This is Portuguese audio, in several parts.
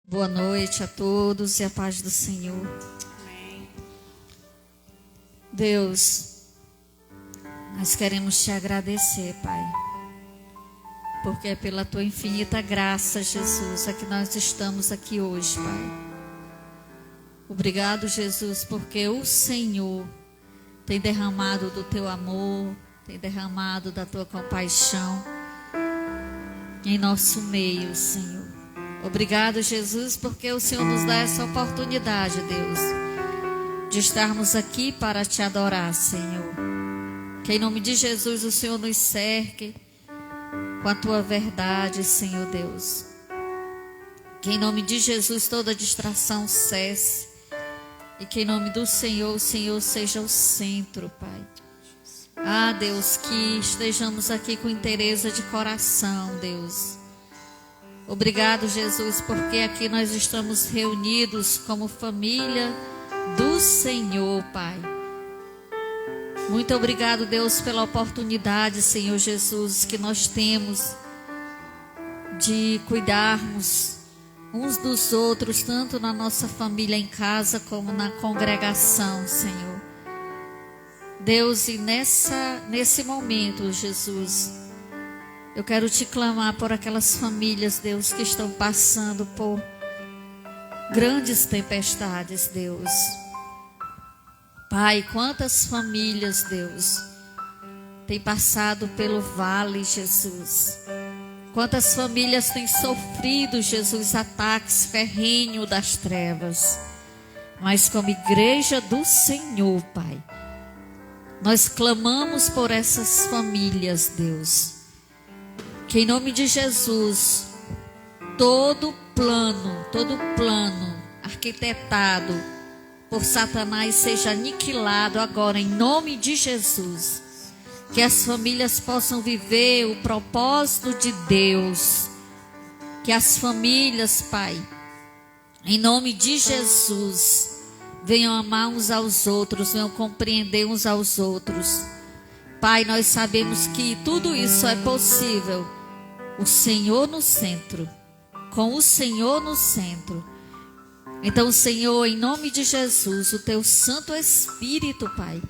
Boa noite a todos e a paz do Senhor. Amém. Deus, nós queremos te agradecer, Pai, porque é pela tua infinita graça, Jesus, é que nós estamos aqui hoje, Pai. Obrigado, Jesus, porque o Senhor tem derramado do teu amor, tem derramado da tua compaixão em nosso meio, Senhor. Obrigado, Jesus, porque o Senhor nos dá essa oportunidade, Deus, de estarmos aqui para te adorar, Senhor. Que em nome de Jesus o Senhor nos cerque com a tua verdade, Senhor Deus. Que em nome de Jesus toda distração cesse. E que em nome do Senhor, o Senhor seja o centro, Pai. Ah, Deus, que estejamos aqui com inteireza de coração, Deus. Obrigado, Jesus, porque aqui nós estamos reunidos como família do Senhor, Pai. Muito obrigado, Deus, pela oportunidade, Senhor Jesus, que nós temos de cuidarmos uns dos outros, tanto na nossa família em casa como na congregação, Senhor. Deus, e nesse momento, Jesus, eu quero te clamar por aquelas famílias, Deus, que estão passando por grandes tempestades, Deus. Pai, quantas famílias, Deus, têm passado pelo vale, Jesus. Quantas famílias têm sofrido, Jesus, ataques ferrenhos das trevas. Mas como igreja do Senhor, Pai, nós clamamos por essas famílias, Deus. Que em nome de Jesus, todo plano arquitetado por Satanás seja aniquilado agora, em nome de Jesus. Que as famílias possam viver o propósito de Deus. Que as famílias, Pai, em nome de Jesus, venham amar uns aos outros, venham compreender uns aos outros. Pai, nós sabemos que tudo isso é possível. O Senhor no centro, com o Senhor no centro. Então, Senhor, em nome de Jesus, o teu Santo Espírito, Pai,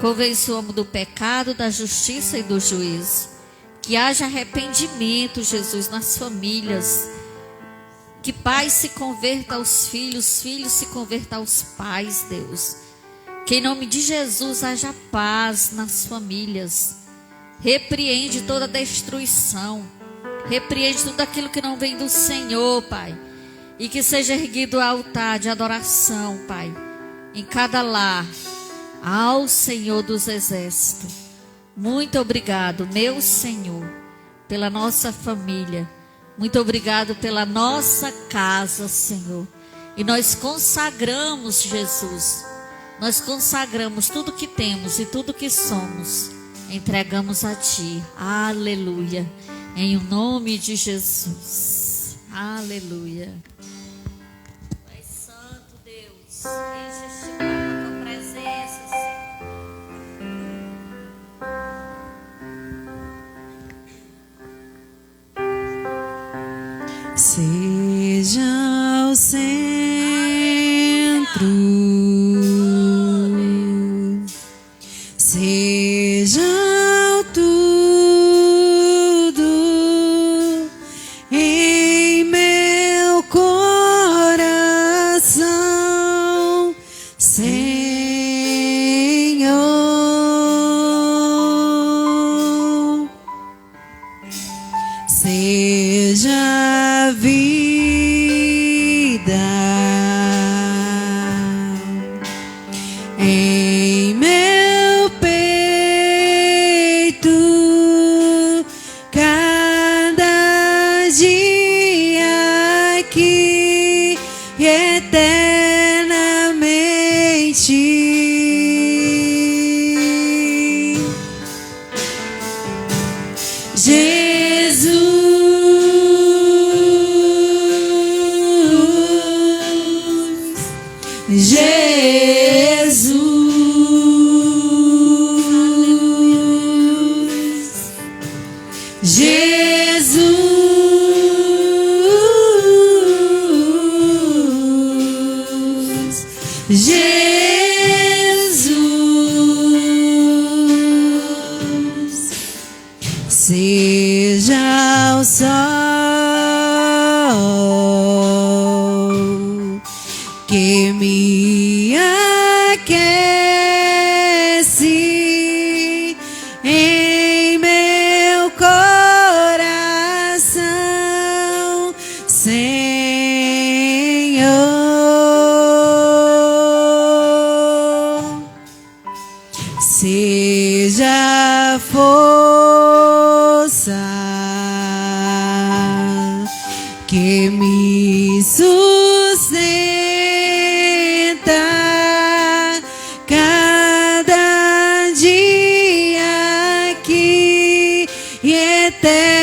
convence o homem do pecado, da justiça e do juízo. Que haja arrependimento, Jesus, nas famílias. Que pais se converta aos filhos, filhos se convertam aos pais, Deus. Que em nome de Jesus haja paz nas famílias. Repreende toda destruição. Repreende tudo aquilo que não vem do Senhor, Pai. E que seja erguido o altar de adoração, Pai, em cada lar, ao Senhor dos Exércitos. Muito obrigado, meu Senhor, pela nossa família. Muito obrigado pela nossa casa, Senhor. E nós consagramos, Jesus. Nós consagramos tudo que temos e tudo que somos. Entregamos a Ti. Aleluia. Em nome de Jesus. Aleluia. Pai Santo, Deus, enche este lugar com a tua presença, Senhor. Seja o centro, seja o tudo em meu coração, Senhor. Seja a vida Jesus, seja o sol que me aquece em meu coração, Senhor. Seja a força que me sustenta cada dia aqui e eternamente.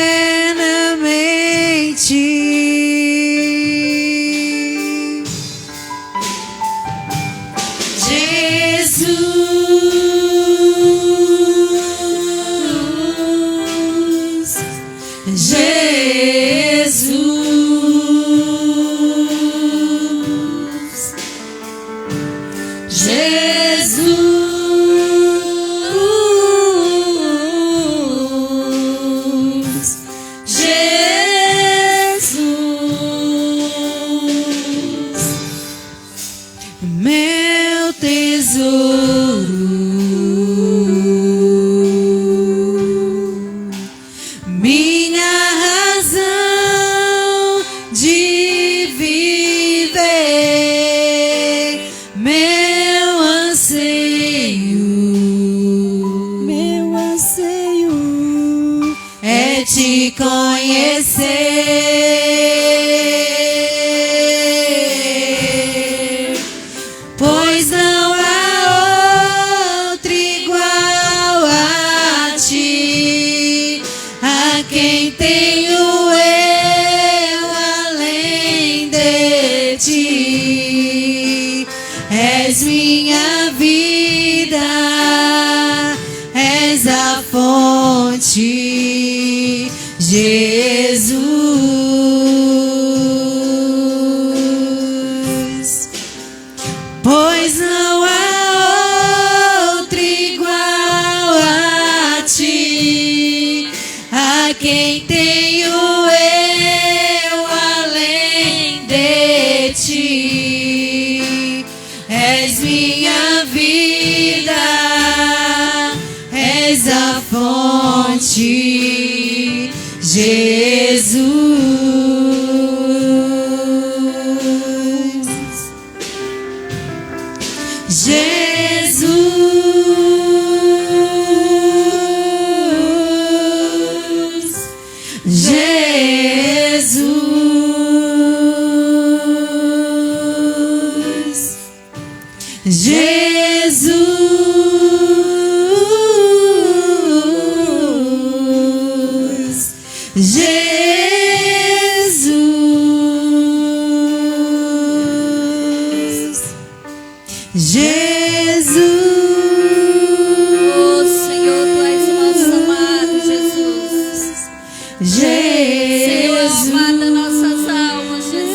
Meu tesouro, minha razão de viver, meu anseio é te conhecer, pois não há outro igual a ti, a quem tenho eu além de ti. És minha vida, és a fonte, Jesus. Pois não há outro igual a ti, a quem tenho eu além de ti. És minha vida, és a fonte, Jesus. Oh, Senhor, tu és o nosso amado Jesus. Senhor, amado das nossas almas, Jesus.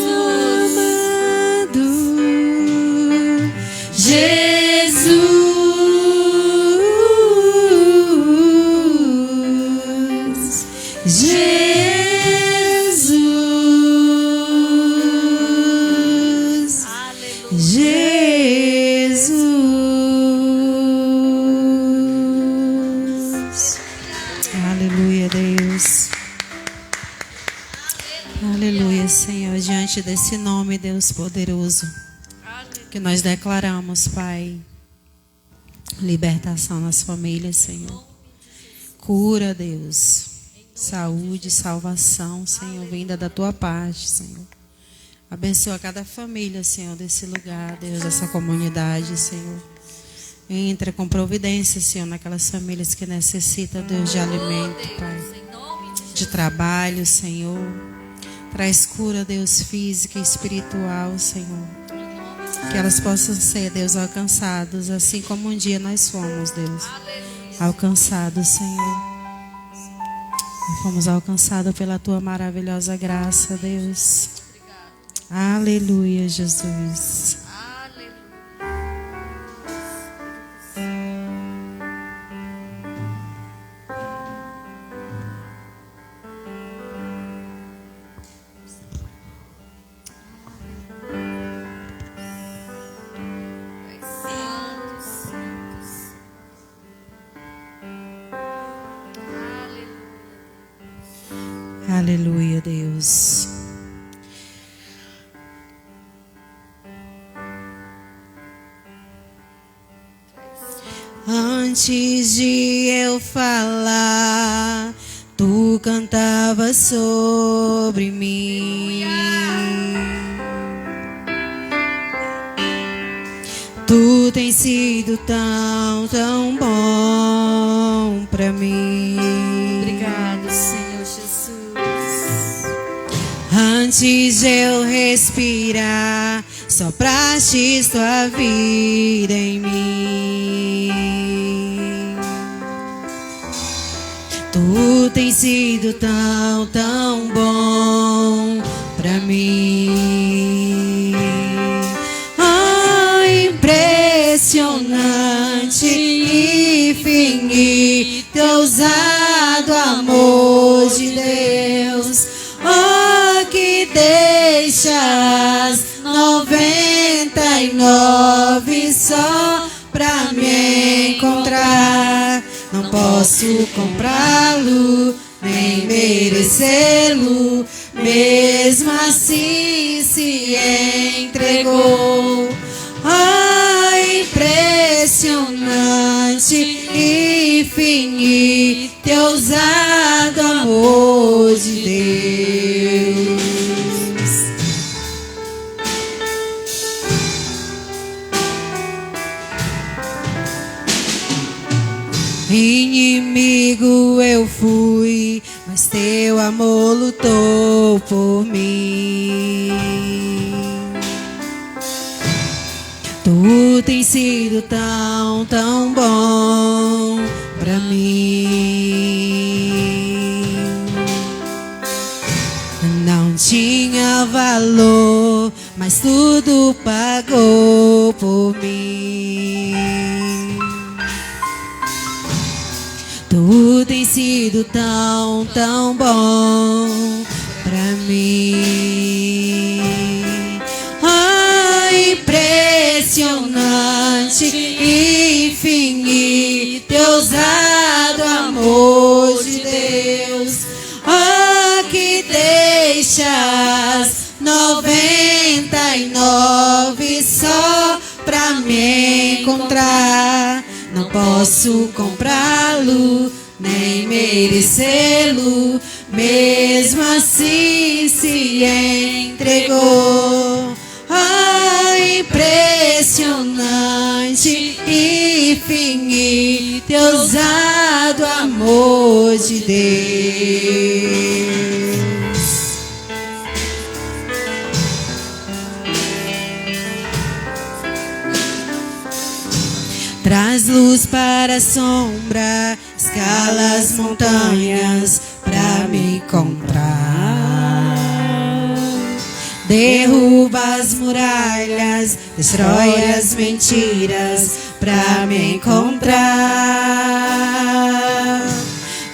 Aleluia, Deus. Aleluia, Senhor. Diante desse nome, Deus poderoso, que nós declaramos, Pai, libertação nas famílias, Senhor. Cura, Deus. Saúde, salvação, Senhor, vinda da tua parte, Senhor. Abençoa cada família, Senhor, desse lugar, Deus, dessa comunidade, Senhor. Entra com providência, Senhor, naquelas famílias que necessitam, Deus, de alimento, Pai, de trabalho, Senhor. Traz cura, Deus, física e espiritual, Senhor. Que elas possam ser, Deus, alcançadas, assim como um dia nós fomos, Deus, alcançados, Senhor. Fomos alcançados pela tua maravilhosa graça, Deus. Aleluia, Jesus. Aleluia. Aleluia, Deus. Antes de eu falar, tu cantavas sobre mim. Tu tens sido tão, tão bom pra mim. Obrigado, Senhor Jesus. Antes de eu respirar, sopraste tua vida em mim. Tu tens sido tão, tão bom pra mim. Oh, impressionante, infinito, ousado amor de Deus. Oh, que deixas 99 só pra me encontrar. Não posso comprá-lo, nem merecê-lo, mesmo assim se entregou. Oh, impressionante, infinito, ousado amor de Deus. Inimigo eu fui, mas teu amor lutou por mim. Tu tens sido tão, tão bom pra mim. Não tinha valor, mas tudo pagou por mim. Tu tens sido tão, tão bom pra mim. Oh, impressionante, infinito, ousado amor de Deus. Oh, que deixas 99 só pra me encontrar. Não posso comprá-lo, nem merecê-lo, mesmo assim se entregou. Oh, impressionante, infinito, ousado amor de Deus. Traz luz para a sombra, escala as montanhas pra me encontrar. Derruba as muralhas, destrói as mentiras pra me encontrar.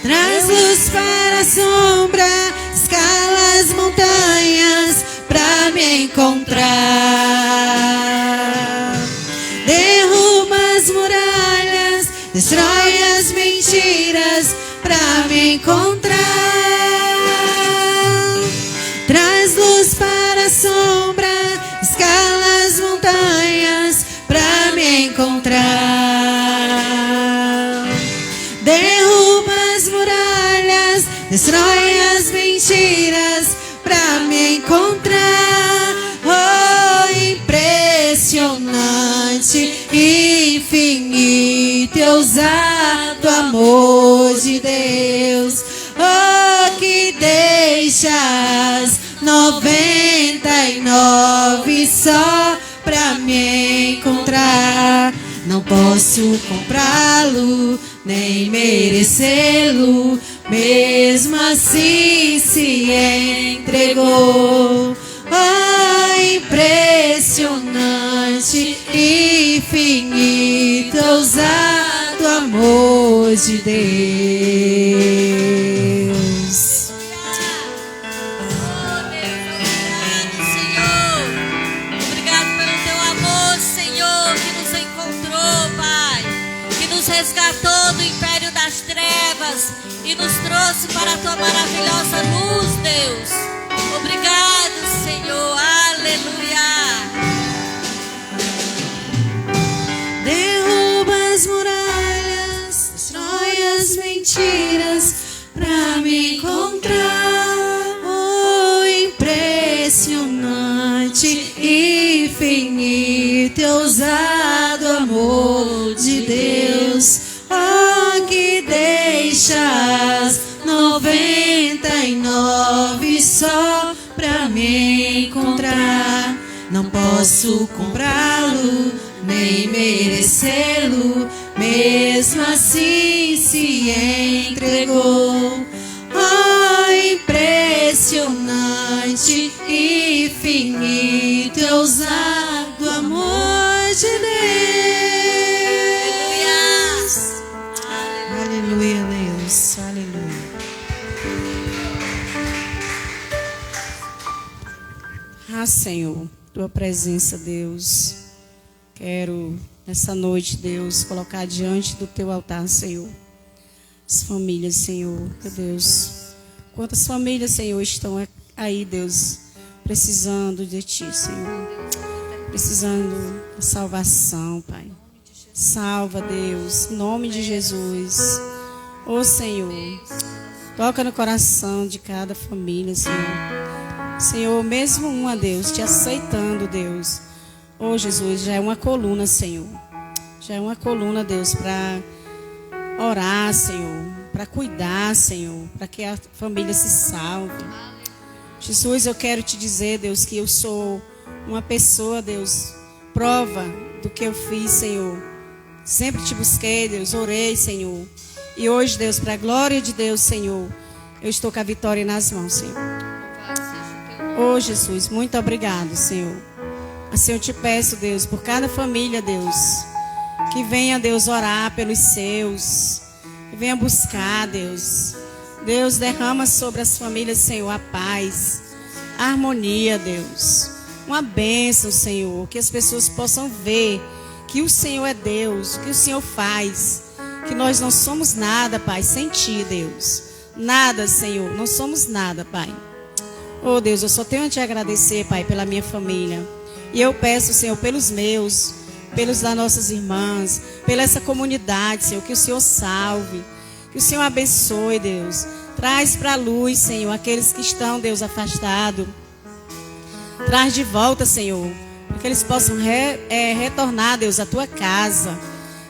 Traz luz para a sombra, escala as montanhas pra me encontrar. Derruba as muralhas, destrói as mentiras pra me encontrar. Traz luz para a sombra, escala as montanhas pra me encontrar. Derruba as muralhas, destrói as mentiras pra me encontrar. Oh, impressionante, infinito, ousado amor de Deus. Oh, que deixas 99 só pra me encontrar. Não posso comprá-lo, nem merecê-lo, mesmo assim se entregou. Oh, impressionante, infinito, ousado amor de Deus. Oh, Deus, obrigado, Senhor. Obrigado pelo teu amor, Senhor, que nos encontrou, Pai, que nos resgatou do império das trevas e que nos trouxe para a tua maravilhosa luz, Deus. Obrigado, Senhor. Aleluia. Derruba as muralhas, destrói as mentiras pra me encontrar. Oh, impressionante, infinito e ousado amor de Deus. Oh, que deixas 99 só pra me encontrar. Não posso comprá-lo, nem merecê-lo, mesmo assim se entregou. Oh, impressionante, infinito e ousado amor de Deus. Aleluia, Deus, aleluia. Ah, Senhor, tua presença, Deus. Quero, nessa noite, Deus, colocar diante do teu altar, Senhor, as famílias, Senhor, meu Deus. Quantas famílias, Senhor, estão aí, Deus, precisando de Ti, Senhor. Precisando da salvação, Pai. Salva, Deus, em nome de Jesus. Ô, Senhor, toca no coração de cada família, Senhor. Senhor, mesmo uma, Deus, te aceitando, Deus. Ô, Jesus, já é uma coluna, Senhor. Já é uma coluna, Deus, para orar, Senhor. Para cuidar, Senhor. Para que a família se salve. Jesus, eu quero te dizer, Deus, que eu sou uma pessoa, Deus, prova do que eu fiz, Senhor. Sempre te busquei, Deus, orei, Senhor. E hoje, Deus, para a glória de Deus, Senhor, eu estou com a vitória nas mãos, Senhor. Ô, Jesus, muito obrigado, Senhor. Assim eu te peço, Deus, por cada família, Deus, que venha, Deus, orar pelos seus, que venha buscar, Deus. Deus, derrama sobre as famílias, Senhor, a paz, a harmonia, Deus. Uma bênção, Senhor, que as pessoas possam ver que o Senhor é Deus, que o Senhor faz, que nós não somos nada, Pai, sem Ti, Deus. Nada, Senhor, não somos nada, Pai. Oh, Deus, eu só tenho a Te agradecer, Pai, pela minha família. E eu peço, Senhor, pelos meus, pelos das nossas irmãs, pela essa comunidade, Senhor, que o Senhor salve, que o Senhor abençoe, Deus. Traz para a luz, Senhor, aqueles que estão, Deus, afastados. Traz de volta, Senhor, para que eles possam retornar, Deus, à Tua casa.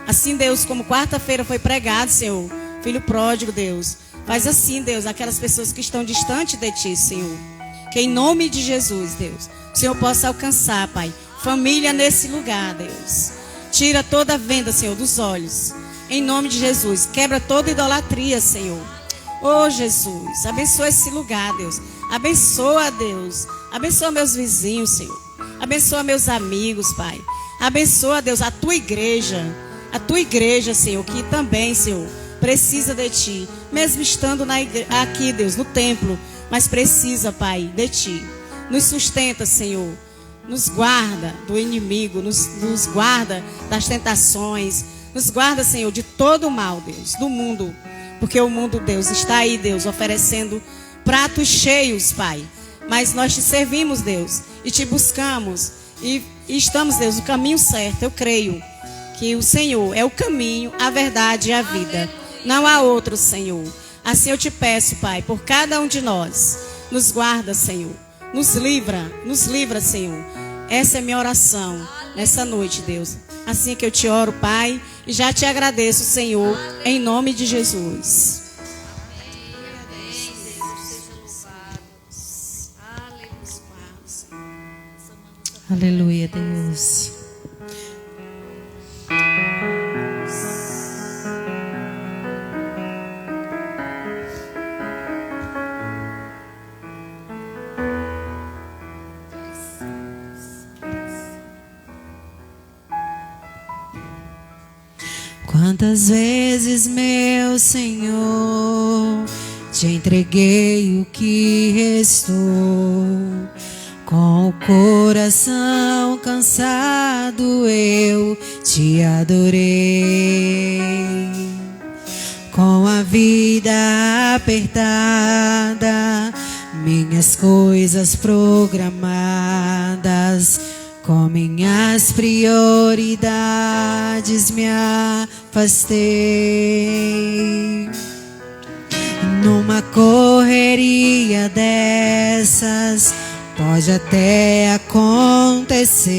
Assim, Deus, como quarta-feira foi pregado, Senhor, Filho pródigo, Deus. Faz assim, Deus, aquelas pessoas que estão distantes de Ti, Senhor. Que em nome de Jesus, Deus, o Senhor possa alcançar, Pai, família nesse lugar, Deus. Tira toda a venda, Senhor, dos olhos. Em nome de Jesus. Quebra toda idolatria, Senhor. Oh, Jesus, abençoa esse lugar, Deus. Abençoa, Deus. Abençoa meus vizinhos, Senhor. Abençoa meus amigos, Pai. Abençoa, Deus, a Tua igreja. A Tua igreja, Senhor, que também, Senhor, precisa de Ti. Mesmo estando aqui, Deus, no templo. Mas precisa, Pai, de Ti. Nos sustenta, Senhor. Nos guarda do inimigo. Nos guarda das tentações. Nos guarda, Senhor, de todo o mal, Deus, do mundo. Porque o mundo, Deus, está aí, Deus, oferecendo pratos cheios, Pai. Mas nós Te servimos, Deus, e Te buscamos. E estamos, Deus, no caminho certo. Eu creio que o Senhor é o caminho, a verdade e a vida. Não há outro, Senhor. Assim eu Te peço, Pai, por cada um de nós. Nos guarda, Senhor. Nos livra, Senhor. Essa é minha oração nessa noite, Deus. Assim é que eu Te oro, Pai, e já Te agradeço, Senhor, em nome de Jesus. Aleluia, Deus. Quantas vezes, meu Senhor, Te entreguei o que restou, com o coração cansado eu Te adorei, com a vida apertada, minhas coisas programadas, com minhas prioridades me afastei. Numa correria dessas, pode até acontecer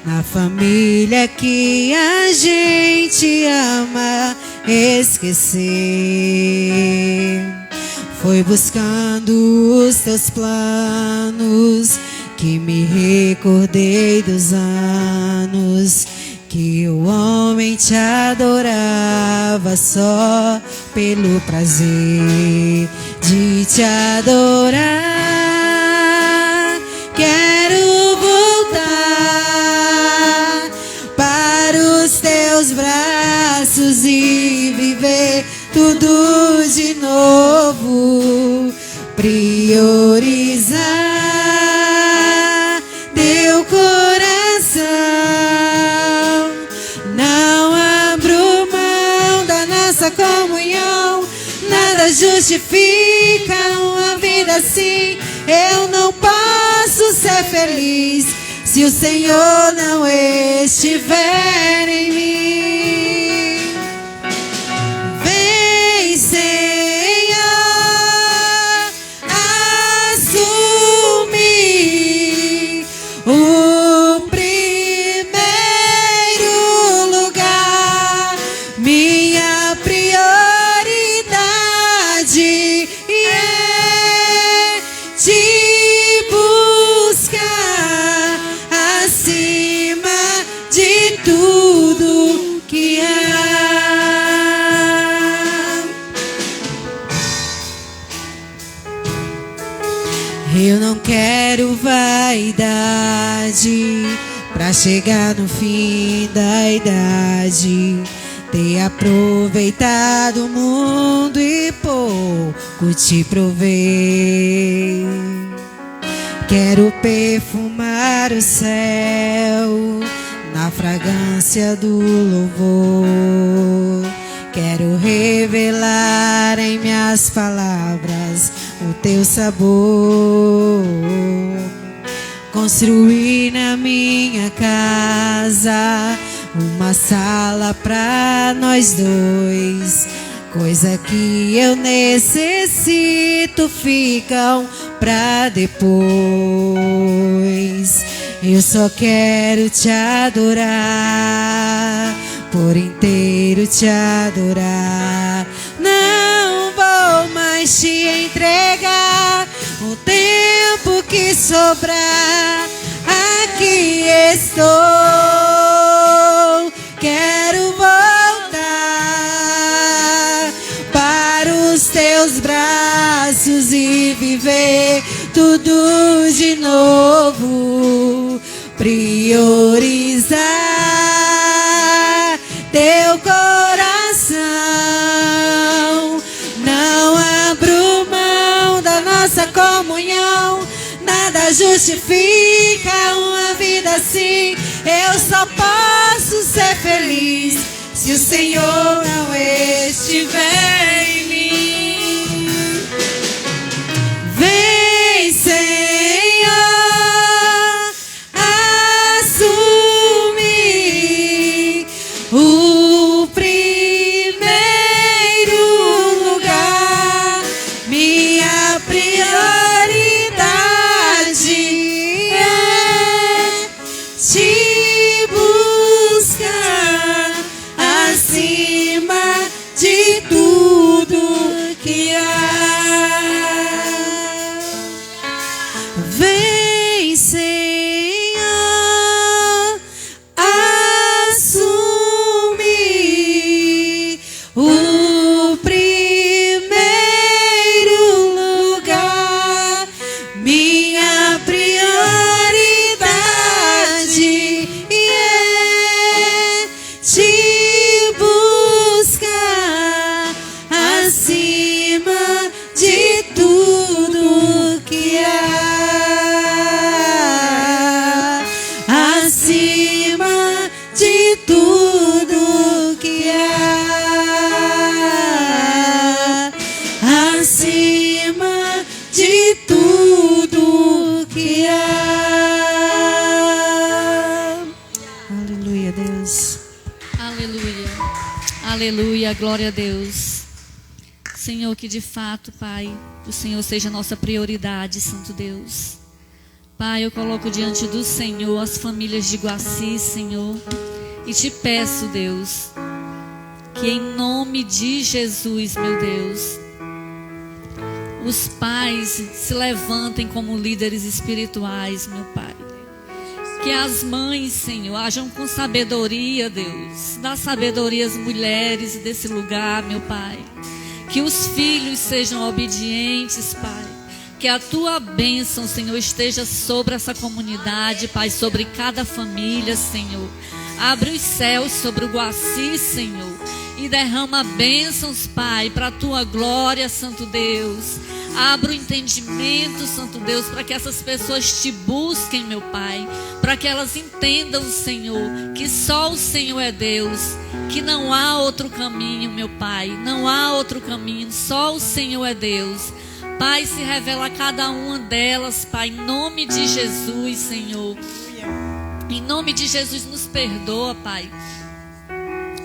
na família que a gente ama esquecer. Foi buscando os teus planos que me recordei dos anos que o homem te adorava só pelo prazer de te adorar. Quero voltar para os teus braços e viver tudo de novo. Priorizar teu coração. Não abro mão da nossa comunhão. Nada justifica uma vida assim. Eu não posso ser feliz se o Senhor não estiver em mim. Vem, Senhor, assumir o primeiro lugar. Minha prioridade é te buscar acima de tudo que há. Eu não quero vaidade pra chegar no fim da idade, ter aproveitado o mundo e pouco te provei. Quero perfumar o céu na fragrância do louvor. Quero revelar em minhas palavras o teu sabor. Construir na minha casa uma sala pra nós dois. Coisa que eu necessito ficam pra depois. Eu só quero te adorar, por inteiro te adorar. Não vou mais te entregar o tempo que sobrar. Aqui estou, quero voltar para os teus braços e viver tudo de novo. Priorizar teu coração. Não abro mão da nossa comunhão. Nada justifica uma vida assim. Eu só posso ser feliz se o Senhor não estiver em mim. Vem, Senhor, assumir o primeiro lugar. Minha prioridade é te buscar acima de tudo. Aleluia, glória a Deus. Senhor, que de fato, Pai, o Senhor seja a nossa prioridade, Santo Deus. Pai, eu coloco diante do Senhor as famílias de Guaci, Senhor, e te peço, Deus, que em nome de Jesus, meu Deus, os pais se levantem como líderes espirituais, meu Pai. Que as mães, Senhor, ajam com sabedoria, Deus. Dá sabedoria às mulheres desse lugar, meu Pai. Que os filhos sejam obedientes, Pai. Que a Tua bênção, Senhor, esteja sobre essa comunidade, Pai, sobre cada família, Senhor. Abre os céus sobre o Guaci, Senhor, e derrama bênçãos, Pai, para a Tua glória, Santo Deus. Abra o entendimento, Santo Deus, para que essas pessoas te busquem, meu Pai. Para que elas entendam, Senhor, que só o Senhor é Deus. Que não há outro caminho, meu Pai. Não há outro caminho, só o Senhor é Deus. Pai, se revela a cada uma delas, Pai, em nome de Jesus, Senhor. Em nome de Jesus, nos perdoa, Pai.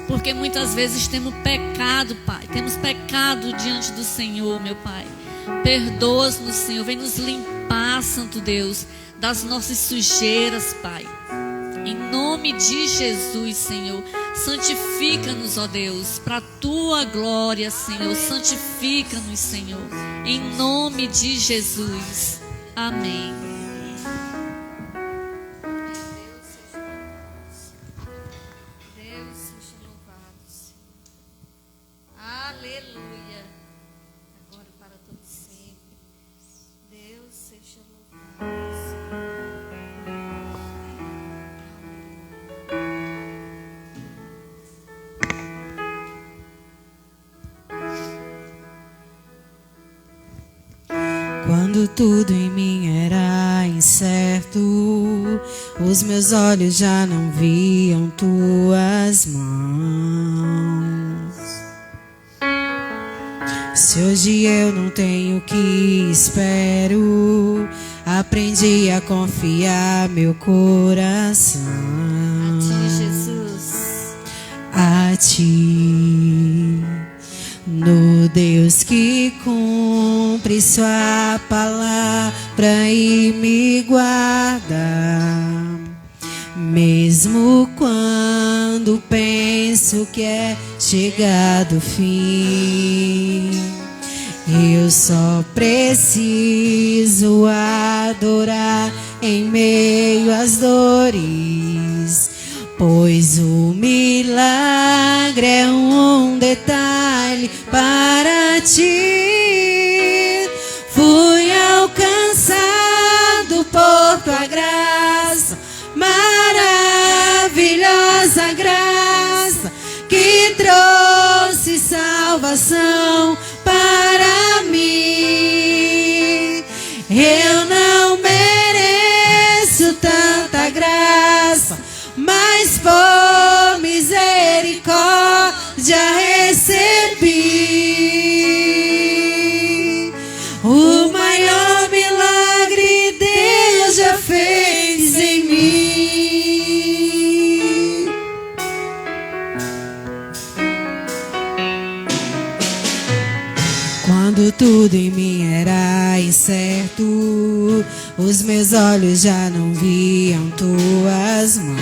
Porque muitas vezes temos pecado, Pai. Temos pecado diante do Senhor, meu Pai. Perdoa-nos, Senhor. Vem nos limpar, Santo Deus, das nossas sujeiras, Pai. Em nome de Jesus, Senhor. Santifica-nos, ó Deus, para a Tua glória, Senhor. Santifica-nos, Senhor. Em nome de Jesus. Amém. Deus seja louvado, Senhor. Aleluia. Agora e para todo sempre. Deus seja louvado, Senhor. Quando tudo em mim era incerto, os meus olhos já não viam Tuas mãos. Se hoje eu não tenho o que espero, aprendi a confiar meu coração A Ti, Jesus. a Ti, no Deus que cumpre Sua palavra e me guarda, mesmo quando penso que é chegado o fim. Eu só preciso adorar em meio às dores, pois o milagre é um detalhe para Ti. Fui alcançado por Tua graça, maravilhosa graça, que trouxe salvação para mim. Eu não mereço tanta graça, mas por misericórdia recebi. O maior milagre Deus já fez em mim. Quando tudo em mim era incerto, os meus olhos já não viam Tuas mãos.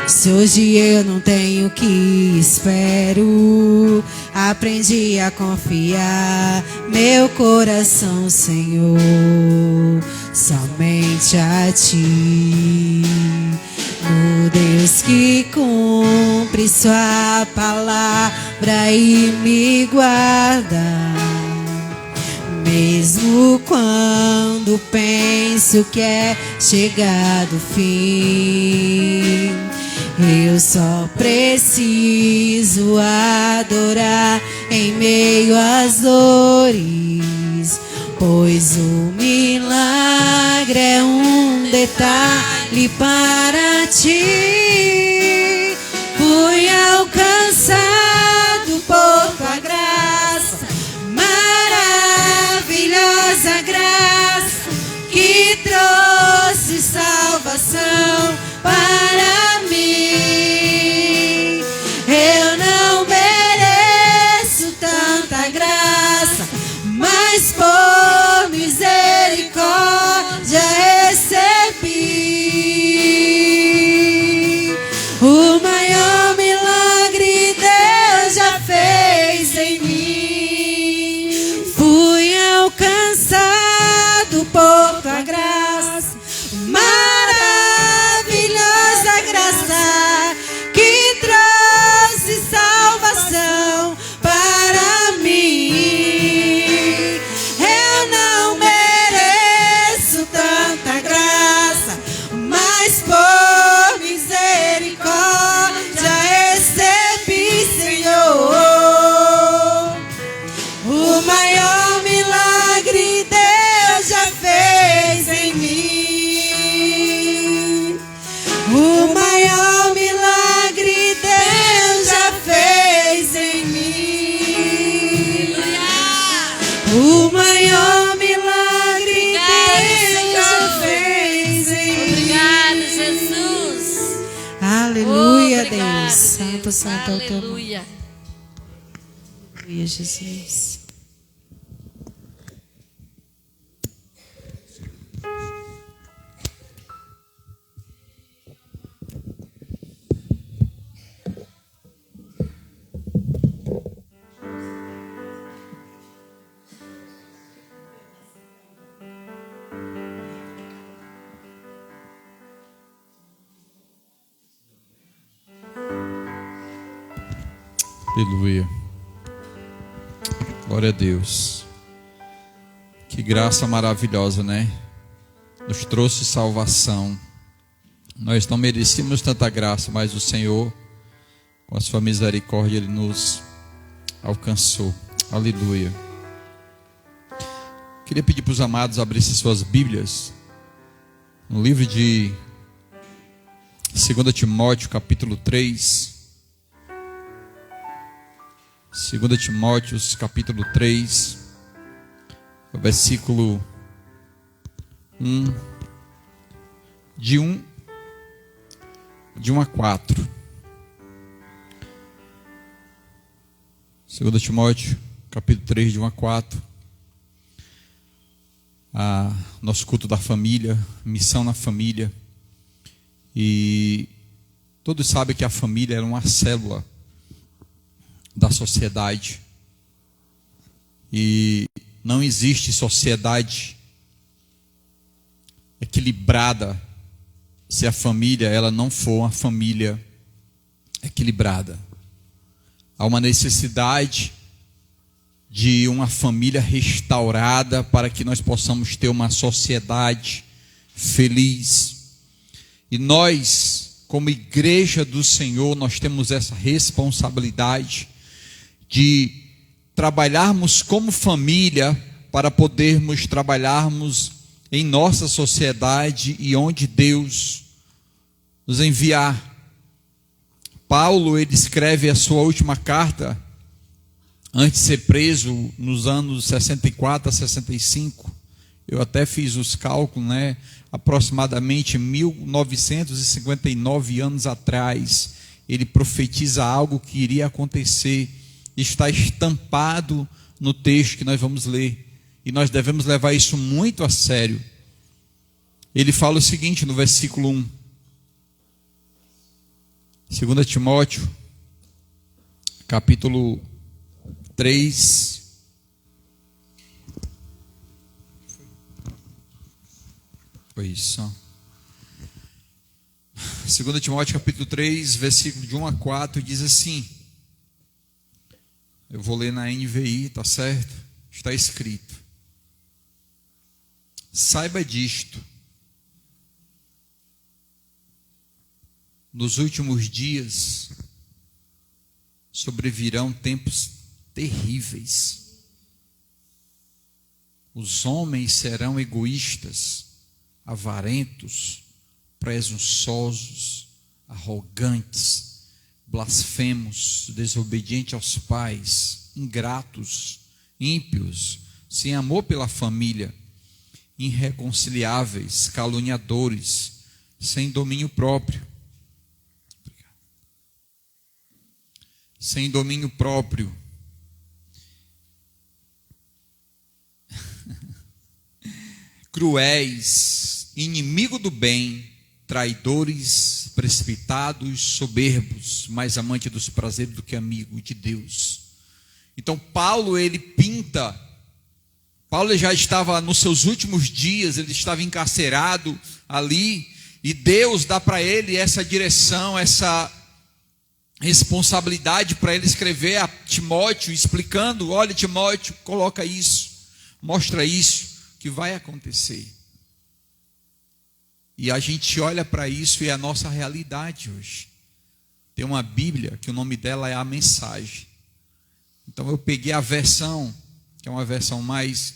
Se hoje eu não tenho o que espero, aprendi a confiar meu coração, Senhor, somente a Ti, no Deus que cumpre Sua palavra e me guarda, mesmo quando penso que é chegado o fim. Eu só preciso adorar em meio às dores, pois o milagre é um detalhe para Ti. Fui alcançado por Tua graça, maravilhosa graça, que trouxe salvação para mim. santo, santo é o teu nome. Aleluia. Aleluia, Jesus. Aleluia. Glória a Deus. Que graça maravilhosa, né? Nos trouxe salvação. Nós não merecíamos tanta graça, mas o Senhor, com a sua misericórdia, Ele nos alcançou. Aleluia. Queria pedir para os amados abrirem suas Bíblias no livro de 2 Timóteo, capítulo 3. 2 Timóteo, capítulo 3, versículo 1, de 1 a 4. 2 Timóteo, capítulo 3, de 1 a 4. Nosso culto da família, missão na família. E todos sabem que a família era uma célula da sociedade, e não existe sociedade equilibrada se a família ela não for uma família equilibrada. Há uma necessidade de uma família restaurada para que nós possamos ter uma sociedade feliz. E nós, como igreja do Senhor, nós temos essa responsabilidade de trabalharmos como família para podermos trabalharmos em nossa sociedade e onde Deus nos enviar. Paulo, ele escreve a sua última carta antes de ser preso nos anos 64 a 65. Eu até fiz os cálculos, né? Aproximadamente 1959 anos atrás, ele profetiza algo que iria acontecer. Está estampado no texto que nós vamos ler, e nós devemos levar isso muito a sério. Ele fala o seguinte no versículo 1, 2 Timóteo, capítulo 3, foi isso. 2 Timóteo, capítulo 3, versículo de 1 a 4, diz assim. Eu vou ler na NVI, tá certo? Está escrito: saiba disto, nos últimos dias sobrevirão tempos terríveis. Os homens serão egoístas, avarentos, presunçosos, arrogantes, blasfemos, desobedientes aos pais, ingratos, ímpios, sem amor pela família, irreconciliáveis, caluniadores, sem domínio próprio. Sem domínio próprio. Cruéis, inimigo do bem, traidores, precipitados, soberbos, mais amante dos prazeres do que amigo de Deus. Então Paulo, ele pinta, Paulo já estava nos seus últimos dias, ele estava encarcerado ali, e Deus dá para ele essa direção, essa responsabilidade para ele escrever a Timóteo, explicando: olha, Timóteo, coloca isso, mostra isso, que vai acontecer. E a gente olha para isso e é a nossa realidade hoje. Tem uma Bíblia que o nome dela é a Mensagem. Então eu peguei a versão, que é uma versão mais,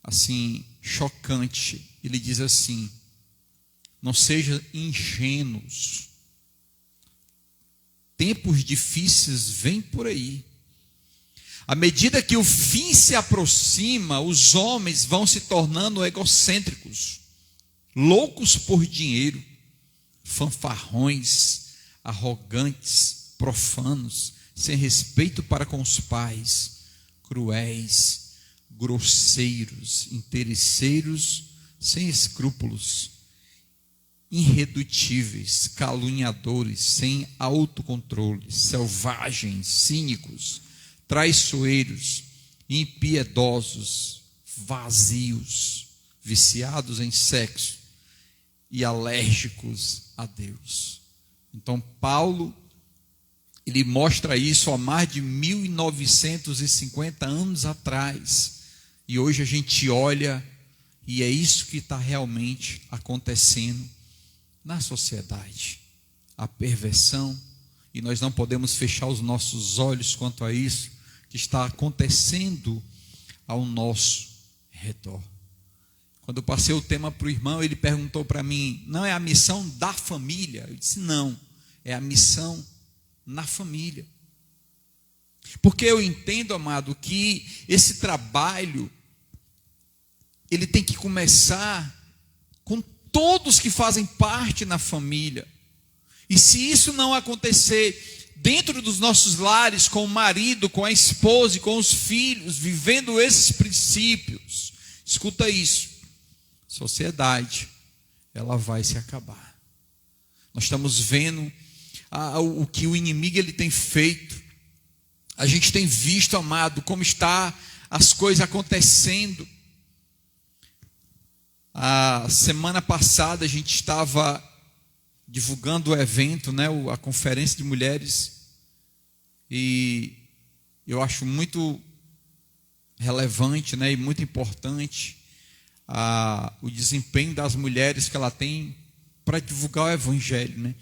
assim, chocante. Ele diz assim: não sejam ingênuos. Tempos difíceis vêm por aí. À medida que o fim se aproxima, os homens vão se tornando egocêntricos, loucos por dinheiro, fanfarrões, arrogantes, profanos, sem respeito para com os pais, cruéis, grosseiros, interesseiros, sem escrúpulos, irredutíveis, caluniadores, sem autocontrole, selvagens, cínicos, traiçoeiros, impiedosos, vazios, viciados em sexo e alérgicos a Deus. Então Paulo, ele mostra isso há mais de 1950 anos atrás, e hoje a gente olha e é isso que está realmente acontecendo na sociedade, a perversão, e nós não podemos fechar os nossos olhos quanto a isso que está acontecendo ao nosso redor. Quando eu passei o tema para o irmão, ele perguntou para mim: não é a missão da família? Eu disse: não, é a missão na família. Porque eu entendo, amado, que esse trabalho ele tem que começar com todos que fazem parte na família. E se isso não acontecer dentro dos nossos lares, com o marido, com a esposa e com os filhos, vivendo esses princípios, escuta isso, sociedade, ela vai se acabar. Nós estamos vendo o que o inimigo ele tem feito. A gente tem visto, amado, como está as coisas acontecendo. A semana passada a gente estava divulgando o evento, né, a conferência de mulheres, e eu acho muito relevante, né, e muito importante o desempenho das mulheres que ela tem para divulgar o evangelho, né?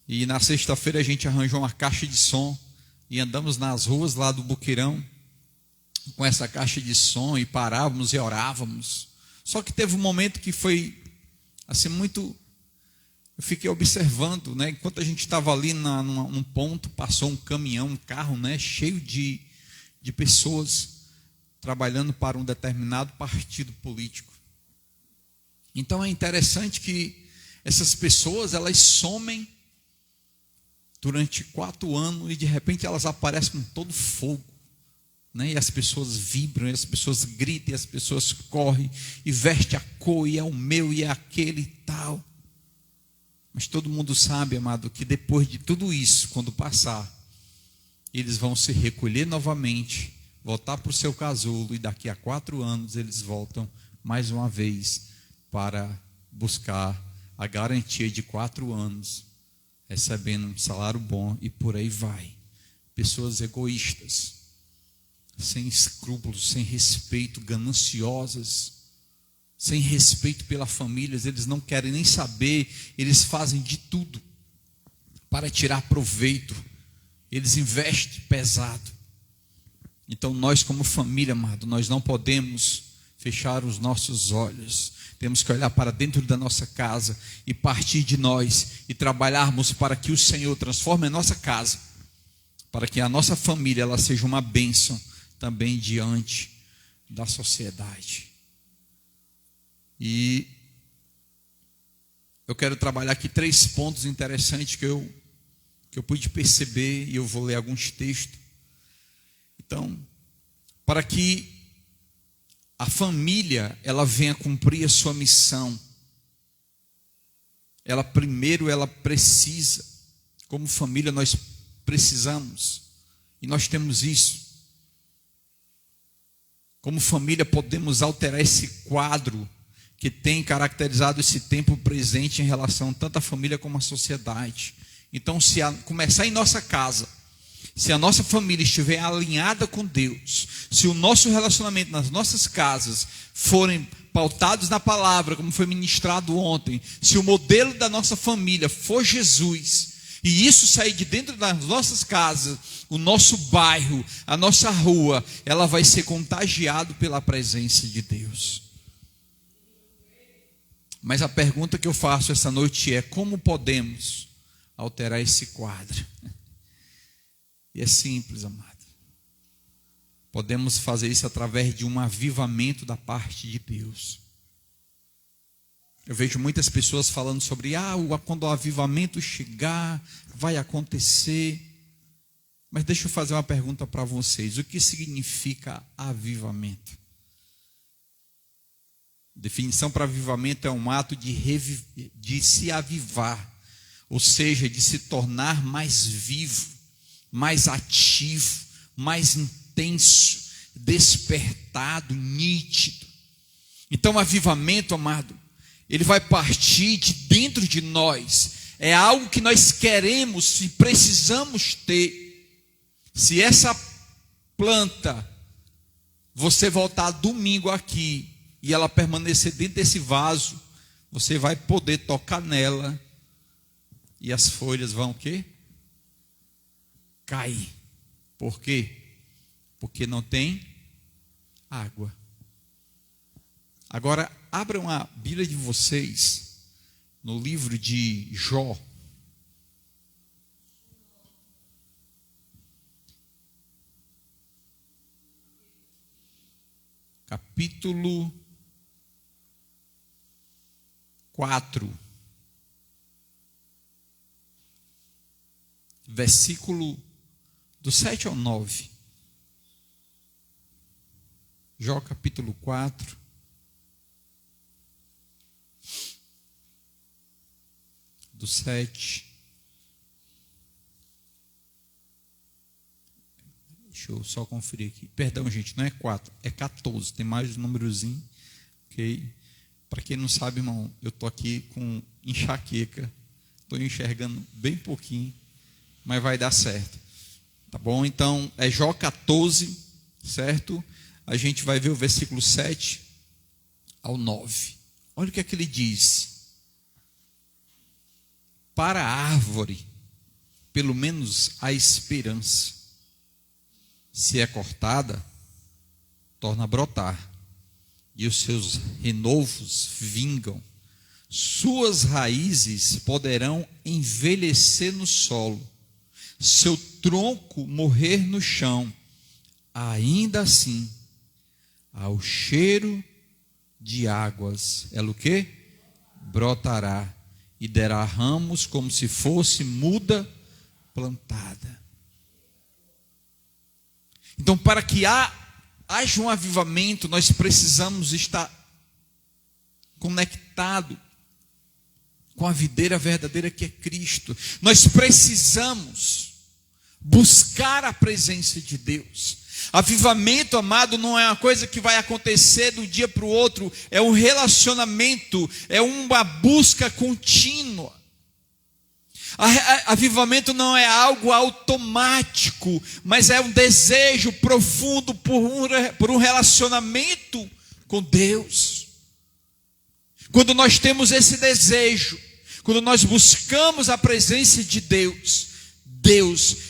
E na sexta-feira a gente arranjou uma caixa de som e andamos nas ruas lá do Boqueirão com essa caixa de som e parávamos e orávamos. Só que teve um momento que foi assim muito... Eu fiquei observando, né? Enquanto a gente estava ali num ponto, passou um caminhão, um carro, né? Cheio de pessoas trabalhando para um determinado partido político. Então é interessante que essas pessoas, elas somem durante 4 anos e de repente elas aparecem com todo fogo, né? E as pessoas vibram, e as pessoas gritam, e as pessoas correm e vestem a cor, e é o meu, e é aquele e tal. Mas todo mundo sabe, amado, que depois de tudo isso, quando passar, eles vão se recolher novamente, voltar para o seu casulo, e daqui a 4 anos eles voltam mais uma vez para buscar a garantia de 4 anos, recebendo um salário bom, e por aí vai. Pessoas egoístas, sem escrúpulos, sem respeito, gananciosas, sem respeito pela família, eles não querem nem saber, eles fazem de tudo para tirar proveito, eles investem pesado. Então nós como família, amado, nós não podemos fechar os nossos olhos, temos que olhar para dentro da nossa casa e partir de nós e trabalharmos para que o Senhor transforme a nossa casa, para que a nossa família ela seja uma bênção também diante da sociedade. E eu quero trabalhar aqui 3 pontos interessantes que eu pude perceber, e eu vou ler alguns textos. Então, para que a família ela venha cumprir a sua missão, ela precisa, como família nós precisamos, e nós temos isso. Como família podemos alterar esse quadro que tem caracterizado esse tempo presente em relação tanto à família como à sociedade. Então, se começar em nossa casa, se a nossa família estiver alinhada com Deus, se o nosso relacionamento nas nossas casas forem pautados na palavra, como foi ministrado ontem, se o modelo da nossa família for Jesus, e isso sair de dentro das nossas casas, o nosso bairro, a nossa rua, ela vai ser contagiada pela presença de Deus. Mas a pergunta que eu faço essa noite é: como podemos alterar esse quadro? E é simples, amado. Podemos fazer isso através de um avivamento da parte de Deus. Eu vejo muitas pessoas falando sobre, quando o avivamento chegar, vai acontecer. Mas deixa eu fazer uma pergunta para vocês. O que significa avivamento? Definição para avivamento é um ato de se avivar, ou seja, de se tornar mais vivo, mais ativo, mais intenso, despertado, nítido. Então, avivamento, amado, ele vai partir de dentro de nós. É algo que nós queremos e precisamos ter. Se essa planta, você voltar domingo aqui e ela permanecer dentro desse vaso, você vai poder tocar nela e as folhas vão o quê? Cair. Por quê? Porque não tem água. Agora, abram a Bíblia de vocês no livro de Jó. Capítulo 4, versículo do 7 ao 9. Jó capítulo 4, do 7. Deixa eu só conferir aqui. Perdão, gente, não é 4, é 14. Tem mais um númerozinho. Ok? Para quem não sabe, irmão, eu estou aqui com enxaqueca. Estou enxergando bem pouquinho, mas vai dar certo. Tá bom? Então, é Jó 14, certo? A gente vai ver o versículo 7 ao 9. Olha o que é que ele diz. Para a árvore, pelo menos há esperança. Se é cortada, torna a brotar, e os seus renovos vingam. Suas raízes poderão envelhecer no solo, seu tronco morrer no chão. Ainda assim, ao cheiro de águas, ela o quê? Brotará e dará ramos como se fosse muda plantada. Então, para que haja um avivamento, nós precisamos estar conectado com a videira verdadeira que é Cristo. Nós precisamos buscar a presença de Deus. Avivamento, amado, não é uma coisa que vai acontecer de um dia para o outro. É um relacionamento, é uma busca contínua. Avivamento não é algo automático, mas é um desejo profundo por um relacionamento com Deus. Quando nós temos esse desejo, quando nós buscamos a presença de Deus,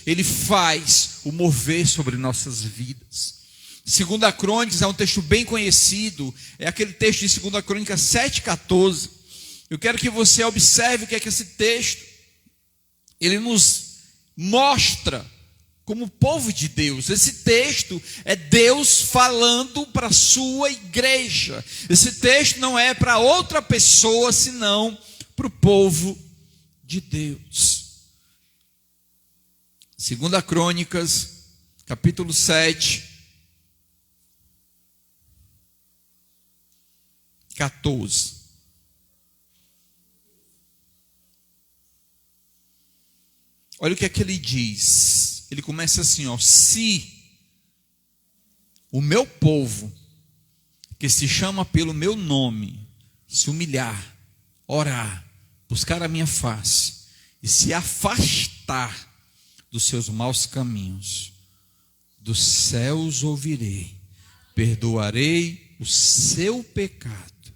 Ele faz o mover sobre nossas vidas. 2 Crônicas é um texto bem conhecido, é aquele texto de 2 Crônicas 7,14. Eu quero que você observe o que é que esse texto ele nos mostra como povo de Deus. Esse texto é Deus falando para a sua igreja. Esse texto não é para outra pessoa, senão para o povo de Deus. 2 Crônicas, capítulo 7, 14. Olha o que é que ele diz. Ele começa assim, se o meu povo, que se chama pelo meu nome, se humilhar, orar, buscar a minha face e se afastar dos seus maus caminhos, dos céus ouvirei, perdoarei o seu pecado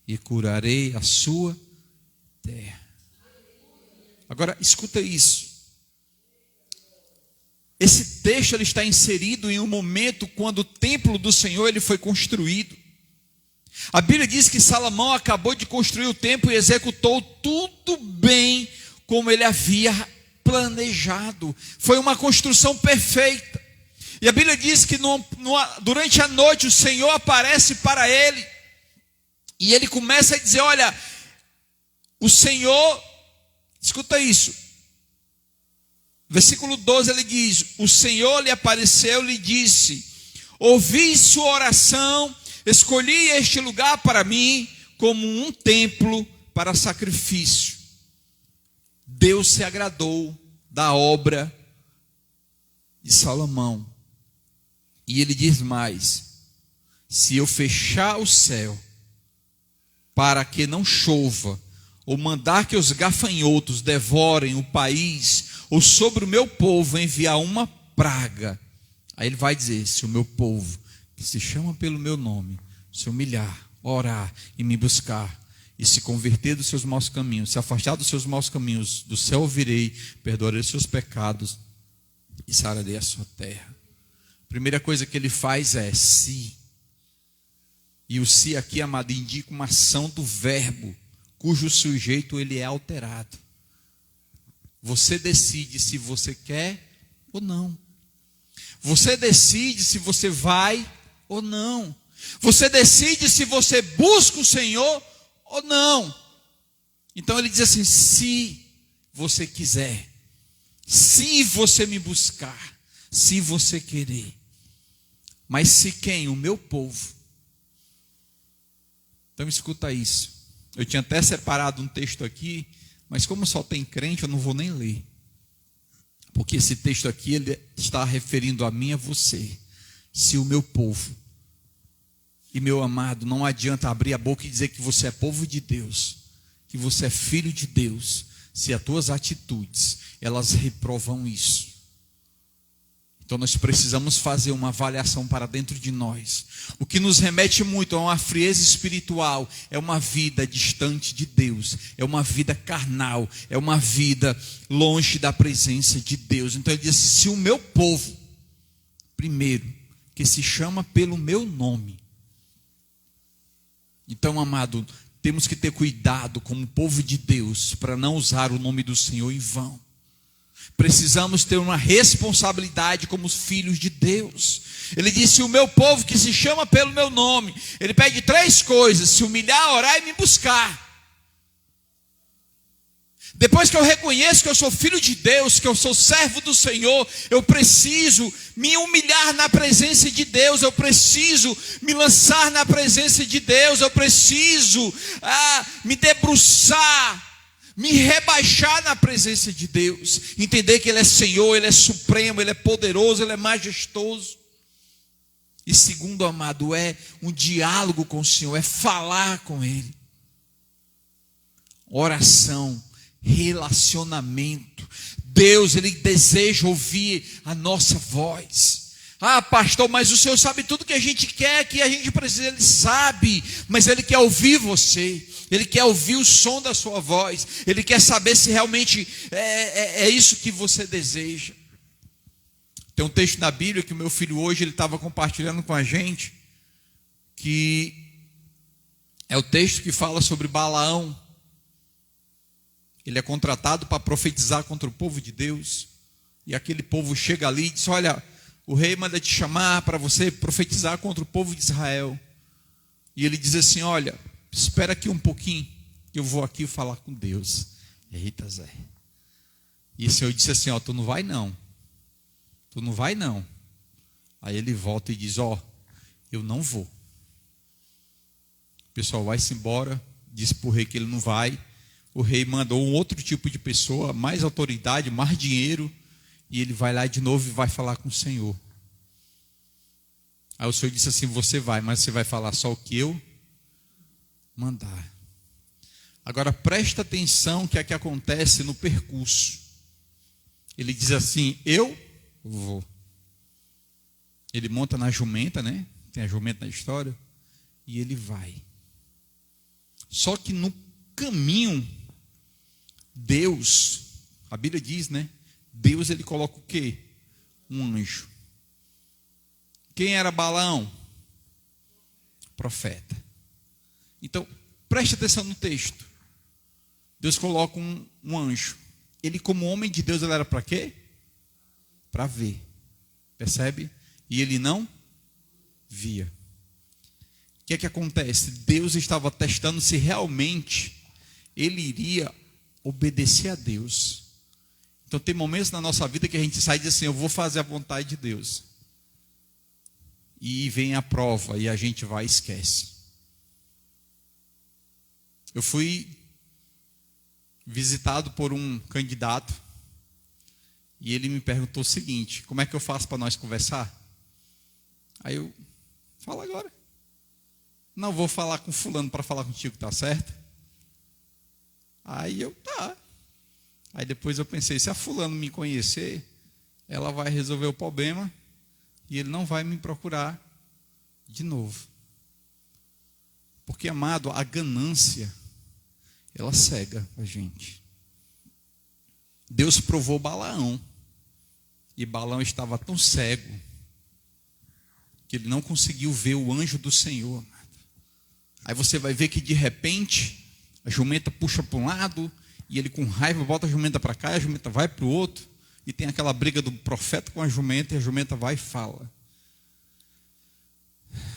e curarei a sua terra. Agora, escuta isso. Esse texto ele está inserido em um momento quando o templo do Senhor ele foi construído. A Bíblia diz que Salomão acabou de construir o templo e executou tudo bem como ele havia planejado. Foi uma construção perfeita. E a Bíblia diz que durante a noite o Senhor aparece para ele. E ele começa a dizer, olha, o Senhor, escuta isso, versículo 12 ele diz: o Senhor lhe apareceu e lhe disse: ouvi sua oração, escolhi este lugar para mim como um templo para sacrifício. Deus se agradou da obra de Salomão. E ele diz mais: se eu fechar o céu para que não chova, ou mandar que os gafanhotos devorem o país, ou sobre o meu povo enviar uma praga, aí ele vai dizer: se o meu povo, que se chama pelo meu nome, se humilhar, orar e me buscar, e se converter dos seus maus caminhos, se afastar dos seus maus caminhos, do céu ouvirei, perdoarei os seus pecados e sararei a sua terra. A primeira coisa que ele faz é se. E o se aqui, amado, indica uma ação do verbo, cujo sujeito ele é alterado. Você decide se você quer ou não. Você decide se você vai ou não. Você decide se você busca o Senhor ou não. Então ele diz assim: se você quiser, se você me buscar, se você querer. Mas se quem? O meu povo. Então escuta isso. Eu tinha até separado um texto aqui, mas como só tem crente, eu não vou nem ler. Porque esse texto aqui, ele está referindo a mim e a você. Se o meu povo, e meu amado, não adianta abrir a boca e dizer que você é povo de Deus, que você é filho de Deus, se as tuas atitudes, elas reprovam isso. Então nós precisamos fazer uma avaliação para dentro de nós. O que nos remete muito a uma frieza espiritual é uma vida distante de Deus, é uma vida carnal, é uma vida longe da presença de Deus. Então ele diz: se o meu povo, primeiro, que se chama pelo meu nome. Então, amado, temos que ter cuidado como povo de Deus para não usar o nome do Senhor em vão. Precisamos ter uma responsabilidade como filhos de Deus. Ele disse: o meu povo que se chama pelo meu nome. Ele pede 3 coisas: se humilhar, orar e me buscar. Depois que eu reconheço que eu sou filho de Deus, que eu sou servo do Senhor, eu preciso me humilhar na presença de Deus, eu preciso me lançar na presença de Deus, eu preciso me debruçar, me rebaixar na presença de Deus, entender que Ele é Senhor, Ele é supremo, Ele é poderoso, Ele é majestoso. E segundo, amado, é um diálogo com o Senhor, é falar com Ele. Oração, relacionamento. Deus, Ele deseja ouvir a nossa voz. Pastor, mas o Senhor sabe tudo que a gente quer, que a gente precisa. Ele sabe, mas Ele quer ouvir você. Ele quer ouvir o som da sua voz. Ele quer saber se realmente é isso que você deseja. Tem um texto na Bíblia que o meu filho hoje ele estava compartilhando com a gente, que é o texto que fala sobre Balaão. Ele é contratado para profetizar contra o povo de Deus. E aquele povo chega ali e diz: olha, o rei manda te chamar para você profetizar contra o povo de Israel. E ele diz assim: olha, espera aqui um pouquinho, eu vou aqui falar com Deus. Eita, Zé. E o Senhor disse assim: ó, tu não vai não. Tu não vai não. Aí ele volta e diz: ó, eu não vou. O pessoal vai-se embora, diz para o rei que ele não vai. O rei mandou um outro tipo de pessoa, mais autoridade, mais dinheiro, e ele vai lá de novo e vai falar com o Senhor. Aí o Senhor disse assim: você vai, mas você vai falar só o que eu mandar. Agora presta atenção que é que acontece no percurso. Ele diz assim: eu vou. Ele monta na jumenta, né? Tem a jumenta na história. E ele vai. Só que no caminho, Deus, a Bíblia diz, né? Deus, ele coloca o quê? Um anjo. Quem era Balaão? Profeta. Então, preste atenção no texto. Deus coloca um anjo. Ele, como homem de Deus, ele era para quê? Para ver. Percebe? E ele não via. O que é que acontece? Deus estava testando se realmente ele iria obedecer a Deus. Então tem momentos na nossa vida que a gente sai e diz assim, eu vou fazer a vontade de Deus. E vem a prova e a gente vai e esquece. Eu fui visitado por um candidato e ele me perguntou o seguinte, como é que eu faço para nós conversar? Aí eu, fala agora. Não, vou falar com fulano para falar contigo, tá certo? Aí eu, tá. Aí depois eu pensei, se a fulano me conhecer, ela vai resolver o problema e ele não vai me procurar de novo. Porque, amado, a ganância, ela cega a gente. Deus provou Balaão. E Balaão estava tão cego que ele não conseguiu ver o anjo do Senhor, amado. Aí você vai ver que de repente a jumenta puxa para um lado e ele com raiva bota a jumenta para cá e a jumenta vai para o outro. E tem aquela briga do profeta com a jumenta e a jumenta vai e fala.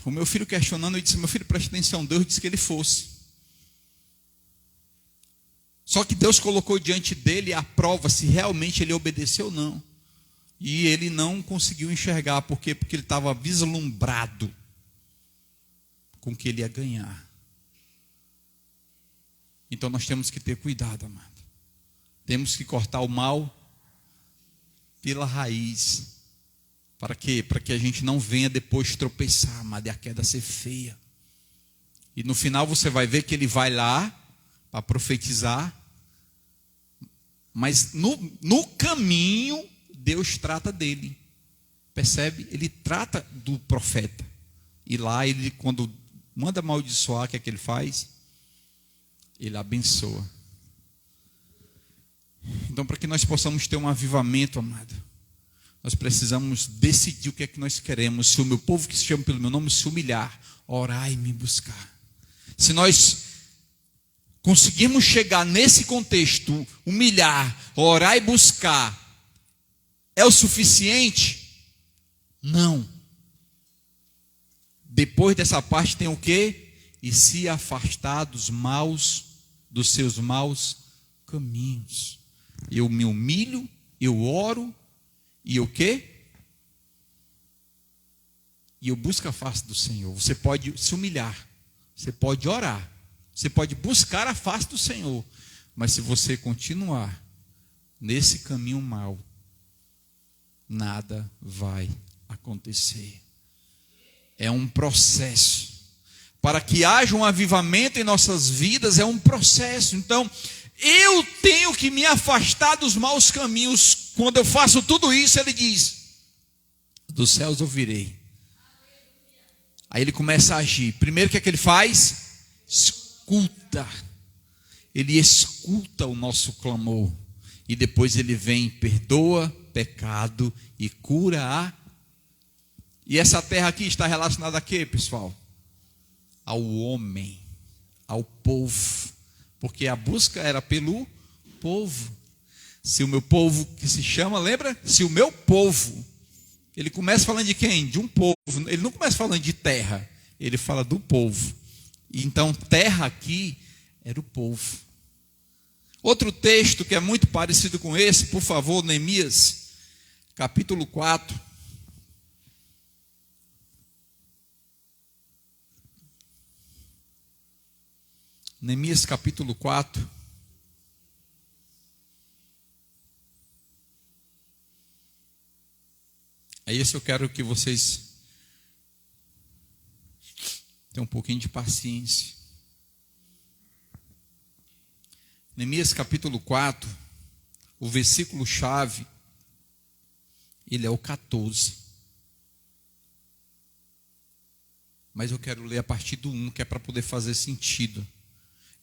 O meu filho questionando, eu disse, meu filho, preste atenção, Deus disse que ele fosse. Só que Deus colocou diante dele a prova se realmente ele obedeceu ou não. E ele não conseguiu enxergar. Por quê? Porque ele estava vislumbrado com o que ele ia ganhar. Então nós temos que ter cuidado, amado. Temos que cortar o mal pela raiz. Para quê? Para que a gente não venha depois tropeçar, amado, e a queda ser feia. E no final você vai ver que ele vai lá para profetizar. Mas no caminho, Deus trata dele. Percebe? Ele trata do profeta. E lá, ele, quando manda amaldiçoar, o que é que ele faz? Ele abençoa. Então, para que nós possamos ter um avivamento, amado, nós precisamos decidir o que é que nós queremos. Se o meu povo que se chama pelo meu nome se humilhar, orar e me buscar. Se nós conseguirmos chegar nesse contexto, humilhar, orar e buscar, é o suficiente? Não. Depois dessa parte tem o quê? E se afastar dos seus maus caminhos. Eu me humilho, eu oro, e o quê? E eu busco a face do Senhor. Você pode se humilhar, você pode orar, você pode buscar a face do Senhor. Mas se você continuar nesse caminho mau, nada vai acontecer. É um processo. Para que haja um avivamento em nossas vidas, é um processo. Então, eu tenho que me afastar dos maus caminhos. Quando eu faço tudo isso, ele diz, dos céus ouvirei. Aí ele começa a agir. Primeiro, o que é que ele faz? Escuta. Ele escuta o nosso clamor. E depois ele vem, perdoa pecado e cura a... E essa terra aqui está relacionada a quê, pessoal? Ao homem, ao povo. Porque a busca era pelo povo. Se o meu povo que se chama, lembra? Se o meu povo, ele começa falando de quem? De um povo. Ele não começa falando de terra, ele fala do povo. Então terra aqui era o povo. Outro texto que é muito parecido com esse, por favor, Neemias, capítulo 4. Neemias capítulo 4. É isso, eu quero que vocês tenham um pouquinho de paciência. Neemias capítulo 4, o versículo chave, ele é o 14. Mas eu quero ler a partir do 1, que é para poder fazer sentido.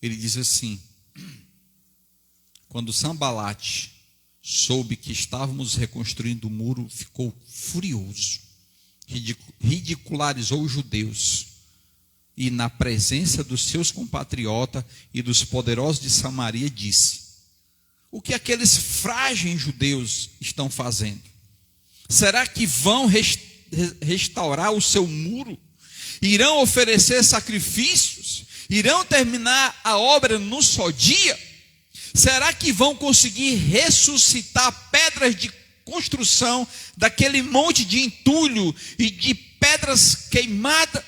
Ele diz assim: quando Sanbalate soube que estávamos reconstruindo o muro, ficou furioso, ridicularizou os judeus, e na presença dos seus compatriotas e dos poderosos de Samaria disse: o que aqueles frágeis judeus estão fazendo? Será que vão restaurar o seu muro? Irão oferecer sacrifícios Irão terminar a obra num só dia? Será que vão conseguir ressuscitar pedras de construção daquele monte de entulho e de pedras queimadas?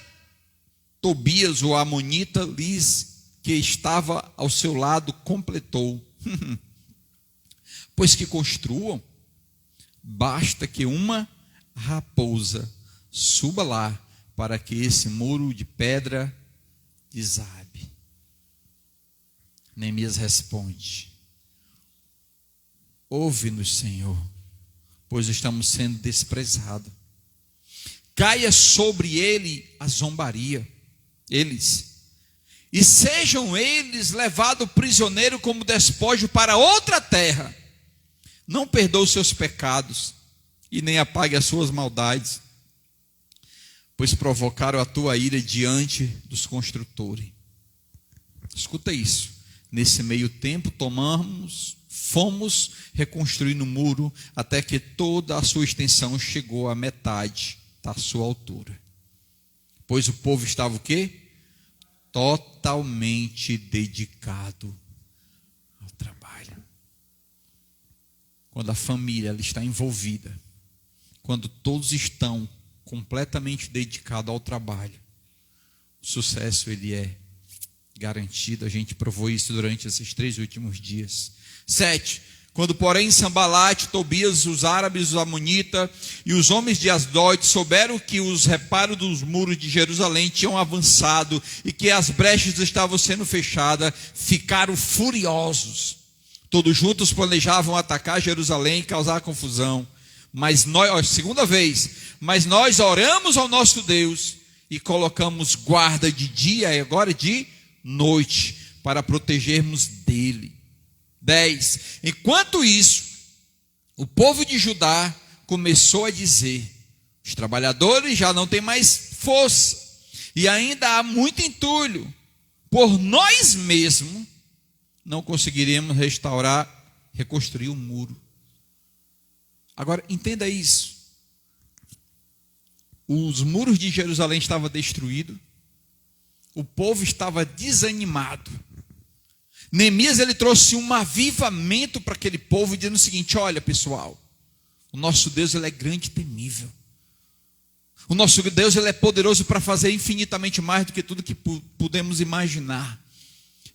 Tobias, o amonita, lhes que estava ao seu lado, completou: pois que construam, basta que uma raposa suba lá para que esse muro de pedra desabe. Neemias responde: ouve-nos, Senhor, pois estamos sendo desprezados. Caia sobre ele a zombaria, e sejam eles levados prisioneiro como despojo para outra terra. Não perdoe os seus pecados e nem apague as suas maldades, pois provocaram a tua ira diante dos construtores. Escuta isso. Nesse meio tempo fomos reconstruindo o muro até que toda a sua extensão chegou à metade da sua altura. Pois o povo estava o quê? Totalmente dedicado ao trabalho. Quando a família ela está envolvida, quando todos estão completamente dedicados ao trabalho, o sucesso ele é garantido. A gente provou isso durante esses 3 últimos dias. 7. Quando, porém, Sambalate, Tobias, os árabes, os amonitas e os homens de Asdod souberam que os reparos dos muros de Jerusalém tinham avançado e que as brechas estavam sendo fechadas, ficaram furiosos. Todos juntos planejavam atacar Jerusalém e causar confusão. Mas nós, segunda vez, mas nós oramos ao nosso Deus e colocamos guarda de dia e agora de noite para protegermos dele. 10. Enquanto isso, o povo de Judá começou a dizer: os trabalhadores já não têm mais força e ainda há muito entulho. Por nós mesmos não conseguiremos reconstruir o muro. Agora, entenda isso. Os muros de Jerusalém estavam destruídos. O povo estava desanimado. Neemias ele trouxe um avivamento para aquele povo, dizendo o seguinte: olha, pessoal, o nosso Deus ele é grande e temível. O nosso Deus ele é poderoso para fazer infinitamente mais do que tudo que podemos imaginar.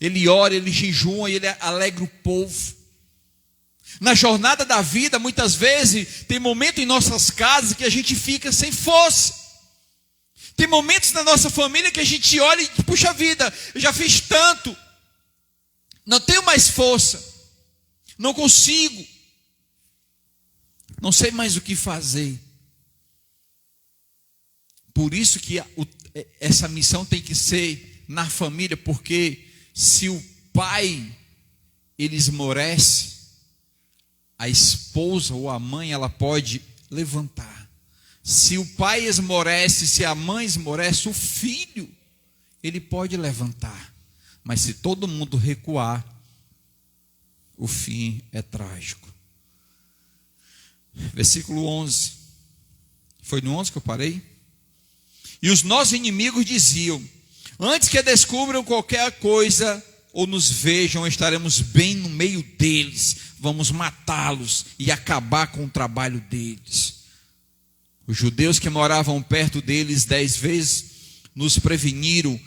Ele ora, ele jejua, ele alegra o povo. Na jornada da vida, muitas vezes, tem momentos em nossas casas que a gente fica sem força. Tem momentos na nossa família que a gente olha e, puxa vida, eu já fiz tanto, não tenho mais força, não consigo, não sei mais o que fazer. Por isso que essa missão tem que ser na família, porque se o pai ele esmorece, a esposa ou a mãe ela pode levantar. Se o pai esmorece, se a mãe esmorece, o filho ele pode levantar. Mas se todo mundo recuar, o fim é trágico. Versículo 11. Foi no 11 que eu parei? E os nossos inimigos diziam: antes que descubram qualquer coisa ou nos vejam, estaremos bem no meio deles, vamos matá-los e acabar com o trabalho deles. Os judeus que moravam perto deles 10 vezes nos preveniram: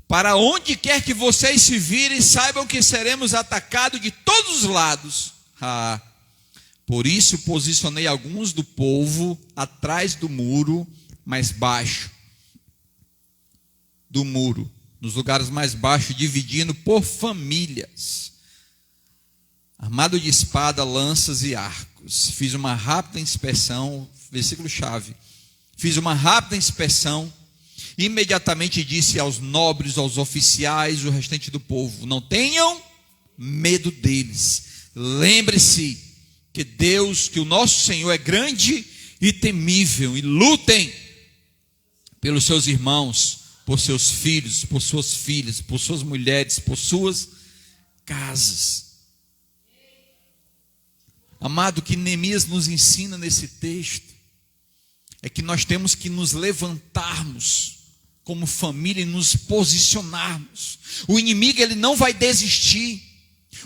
para onde quer que vocês se virem, saibam que seremos atacados de todos os lados. Por isso posicionei alguns do povo atrás do muro mais baixo do muro, nos lugares mais baixos, dividindo por famílias, armado de espada, lanças e arcos. Fiz uma rápida inspeção, versículo chave. Fiz uma rápida inspeção, imediatamente disse aos nobres, aos oficiais, o restante do povo: não tenham medo deles. Lembre-se que Deus, que o nosso Senhor é grande e temível, e lutem pelos seus irmãos, por seus filhos, por suas filhas, por suas mulheres, por suas casas. Amado, o que Neemias nos ensina nesse texto é que nós temos que nos levantarmos como família, e nos posicionarmos. O inimigo, ele não vai desistir.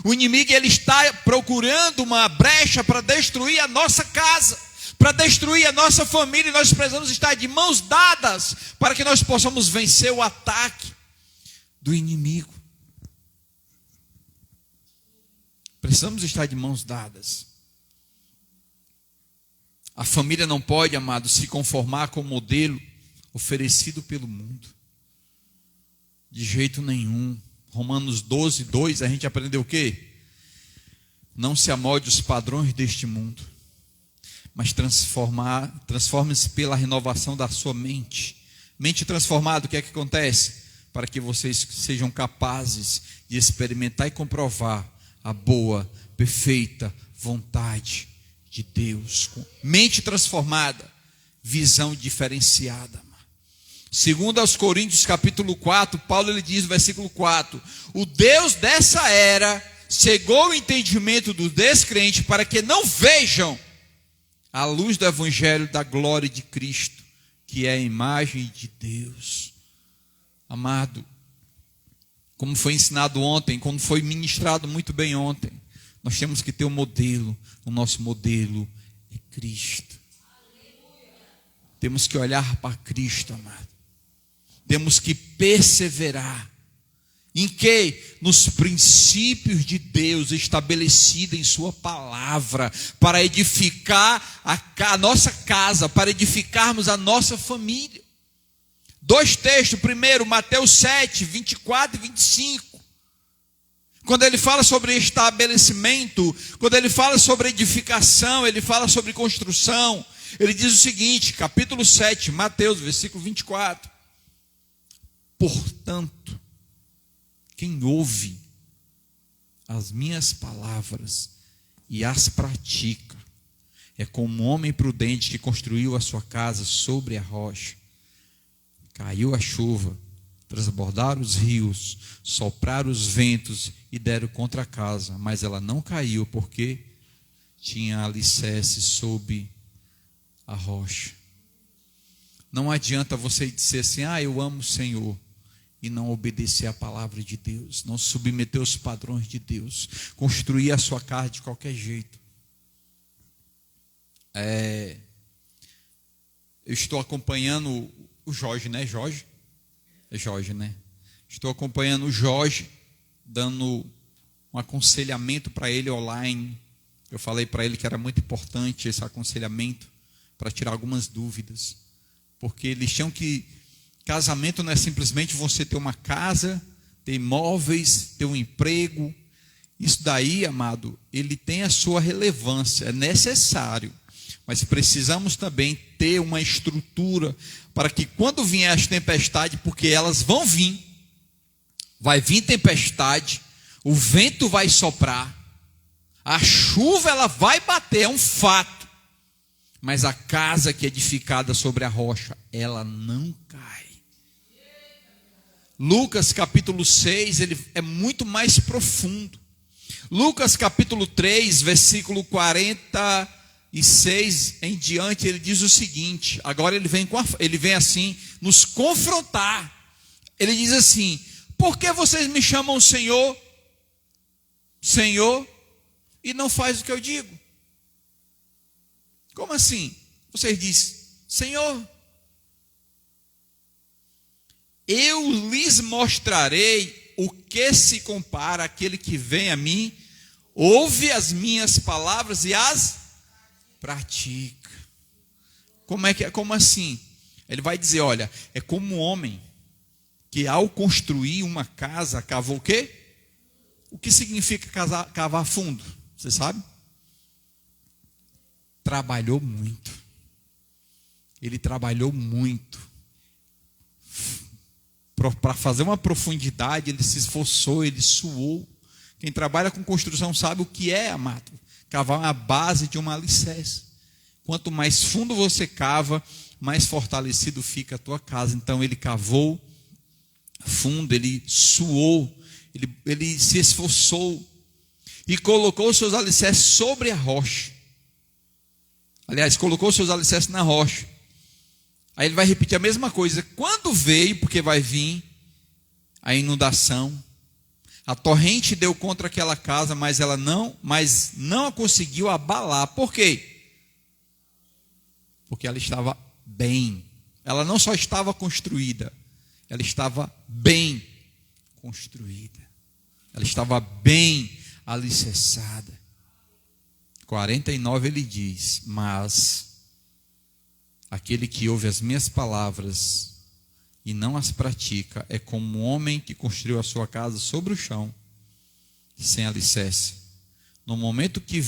O inimigo, ele está procurando uma brecha para destruir a nossa casa, para destruir a nossa família, e nós precisamos estar de mãos dadas para que nós possamos vencer o ataque do inimigo. Precisamos estar de mãos dadas. A família não pode, amado, se conformar com o modelo oferecido pelo mundo. De jeito nenhum. Romanos 12, 2, a gente aprendeu o quê? Não se amolde os padrões deste mundo, mas transforme-se pela renovação da sua mente. Mente transformada, o que é que acontece? Para que vocês sejam capazes de experimentar e comprovar a boa, perfeita vontade de Deus. Mente transformada, visão diferenciada. Segundo aos Coríntios capítulo 4, Paulo ele diz no versículo 4: o Deus dessa era cegou o entendimento dos descrentes para que não vejam a luz do evangelho da glória de Cristo, que é a imagem de Deus. Amado, como foi ensinado ontem, como foi ministrado muito bem ontem, nós temos que ter um modelo. O nosso modelo é Cristo. Temos que olhar para Cristo, amado. Temos que perseverar. Em quê? Nos princípios de Deus estabelecidos em sua palavra, para edificar a nossa casa, para edificarmos a nossa família. Dois textos, primeiro Mateus 7, 24 e 25. Quando ele fala sobre estabelecimento, quando ele fala sobre edificação, ele fala sobre construção. Ele diz o seguinte, capítulo 7, Mateus, versículo 24. Portanto, quem ouve as minhas palavras e as pratica, é como um homem prudente que construiu a sua casa sobre a rocha. Caiu a chuva, transbordaram os rios, sopraram os ventos e deram contra a casa, mas ela não caiu porque tinha alicerce sob a rocha. Não adianta você dizer assim, eu amo o Senhor, e não obedecer a palavra de Deus, não submeter os padrões de Deus, construir a sua casa de qualquer jeito. Eu estou acompanhando o Jorge, né? É Jorge, né? Estou acompanhando o Jorge, dando um aconselhamento para ele online. Eu falei para ele que era muito importante esse aconselhamento, para tirar algumas dúvidas. Porque eles tinham que... Casamento não é simplesmente você ter uma casa, ter imóveis, ter um emprego. Isso daí, amado, ele tem a sua relevância, é necessário. Mas precisamos também ter uma estrutura para que quando vier as tempestades, porque elas vão vir, vai vir tempestade, o vento vai soprar, a chuva ela vai bater, é um fato. Mas a casa que é edificada sobre a rocha, ela não cai. Lucas capítulo 6, ele é muito mais profundo. Lucas capítulo 3, versículo 46 em diante, ele diz o seguinte, agora ele vem assim, nos confrontar. Ele diz assim, por que vocês me chamam Senhor, Senhor, e não faz o que eu digo? Como assim? Vocês dizem, Senhor, eu lhes mostrarei o que se compara àquele que vem a mim, ouve as minhas palavras e as pratica. Como assim? Ele vai dizer, olha, é como um homem que ao construir uma casa, cavou o quê? O que significa cavar fundo? Você sabe? Trabalhou muito. Ele trabalhou muito. Para fazer uma profundidade, ele se esforçou, ele suou. Quem trabalha com construção sabe o que é, amado. Cavar uma base de uma alicerce. Quanto mais fundo você cava, mais fortalecido fica a tua casa. Então ele cavou fundo, ele suou, ele se esforçou e colocou seus alicerces sobre a rocha. Aliás, colocou seus alicerces na rocha. Aí ele vai repetir a mesma coisa. Quando veio, porque vai vir a inundação, a torrente deu contra aquela casa, mas não a conseguiu abalar. Por quê? Porque ela estava bem. Ela não só estava construída, ela estava bem construída. Ela estava bem alicerçada. 49 ele diz: mas aquele que ouve as minhas palavras e não as pratica é como um homem que construiu a sua casa sobre o chão, sem alicerce. No momento que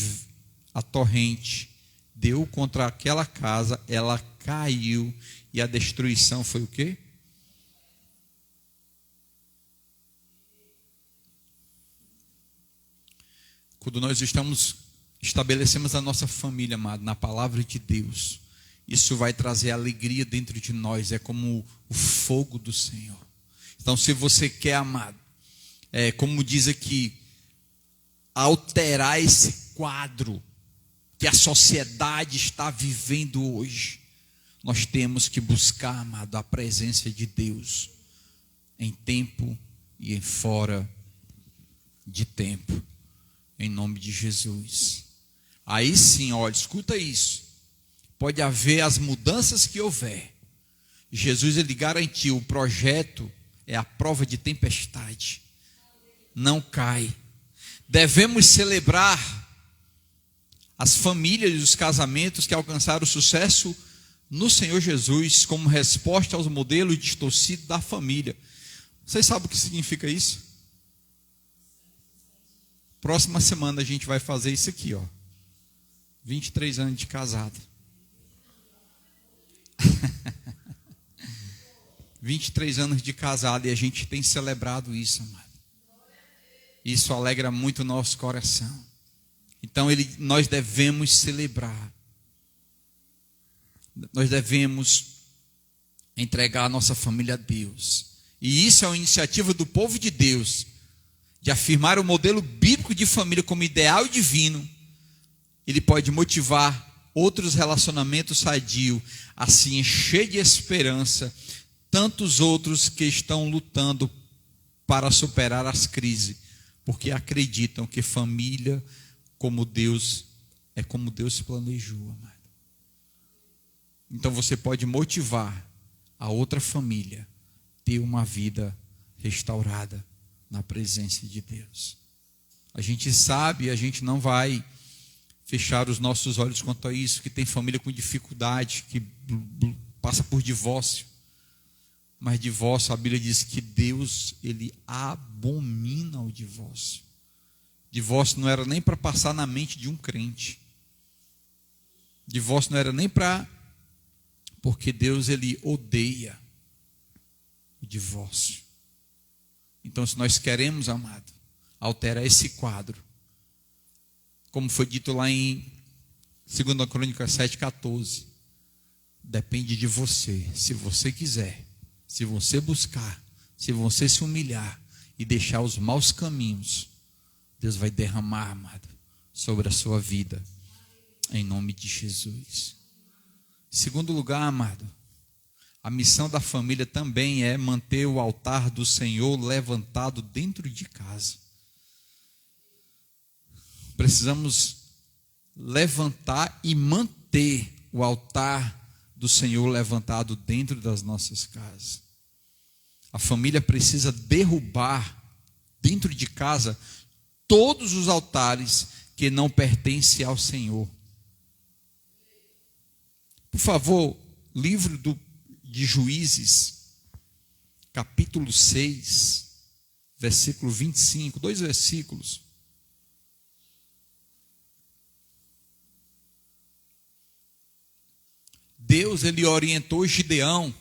a torrente deu contra aquela casa, ela caiu, e a destruição foi o quê? Quando nós estabelecemos a nossa família, amado, na palavra de Deus, isso vai trazer alegria dentro de nós, é como o fogo do Senhor. Então, se você quer, amado, como diz aqui, alterar esse quadro que a sociedade está vivendo hoje, nós temos que buscar, amado, a presença de Deus em tempo e em fora de tempo, em nome de Jesus. Aí sim, olha, escuta isso. Pode haver as mudanças que houver. Jesus, ele garantiu, o projeto é a prova de tempestade. Não cai. Devemos celebrar as famílias e os casamentos que alcançaram sucesso no Senhor Jesus como resposta aos modelos distorcidos da família. Vocês sabem o que significa isso? Próxima semana a gente vai fazer isso aqui, ó. 23 anos de casado. 23 anos de casado e a gente tem celebrado isso, amado. Isso alegra muito o nosso coração. Então nós devemos celebrar. Nós devemos entregar a nossa família a Deus. E isso é uma iniciativa do povo de Deus, de afirmar o modelo bíblico de família como ideal divino. Ele pode motivar outros relacionamentos sadios a se encher de esperança, tantos outros que estão lutando para superar as crises, porque acreditam que família como Deus é como Deus planejou, amado. Então você pode motivar a outra família a ter uma vida restaurada na presença de Deus. A gente sabe, a gente não vai fechar os nossos olhos quanto a isso, que tem família com dificuldade, que passa por divórcio. Mas divórcio, a Bíblia diz que Deus, ele abomina o divórcio. Divórcio não era nem para passar na mente de um crente. Divórcio não era nem para... Porque Deus, ele odeia o divórcio. Então, se nós queremos, amado, alterar esse quadro, como foi dito lá em 2 Crônicas 7,14, depende de você. Se você quiser, se você buscar, se você se humilhar e deixar os maus caminhos, Deus vai derramar, amado, sobre a sua vida, em nome de Jesus. Em segundo lugar, amado, a missão da família também é manter o altar do Senhor levantado dentro de casa. Precisamos levantar e manter o altar do Senhor levantado dentro das nossas casas. A família precisa derrubar dentro de casa todos os altares que não pertencem ao Senhor. Por favor, livro de Juízes, capítulo 6, versículo 25, 2 versículos. Deus, ele orientou Gideão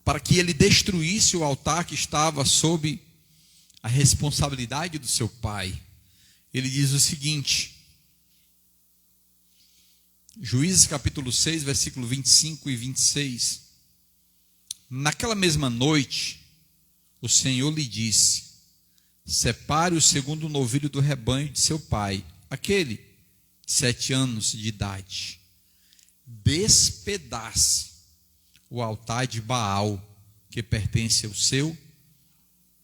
para que ele destruísse o altar que estava sob a responsabilidade do seu pai. Ele diz o seguinte, Juízes capítulo 6, versículo 25 e 26. Naquela mesma noite, o Senhor lhe disse: separe o segundo novilho do rebanho de seu pai, aquele de 7 anos de idade. despedace o altar de Baal, que pertence ao seu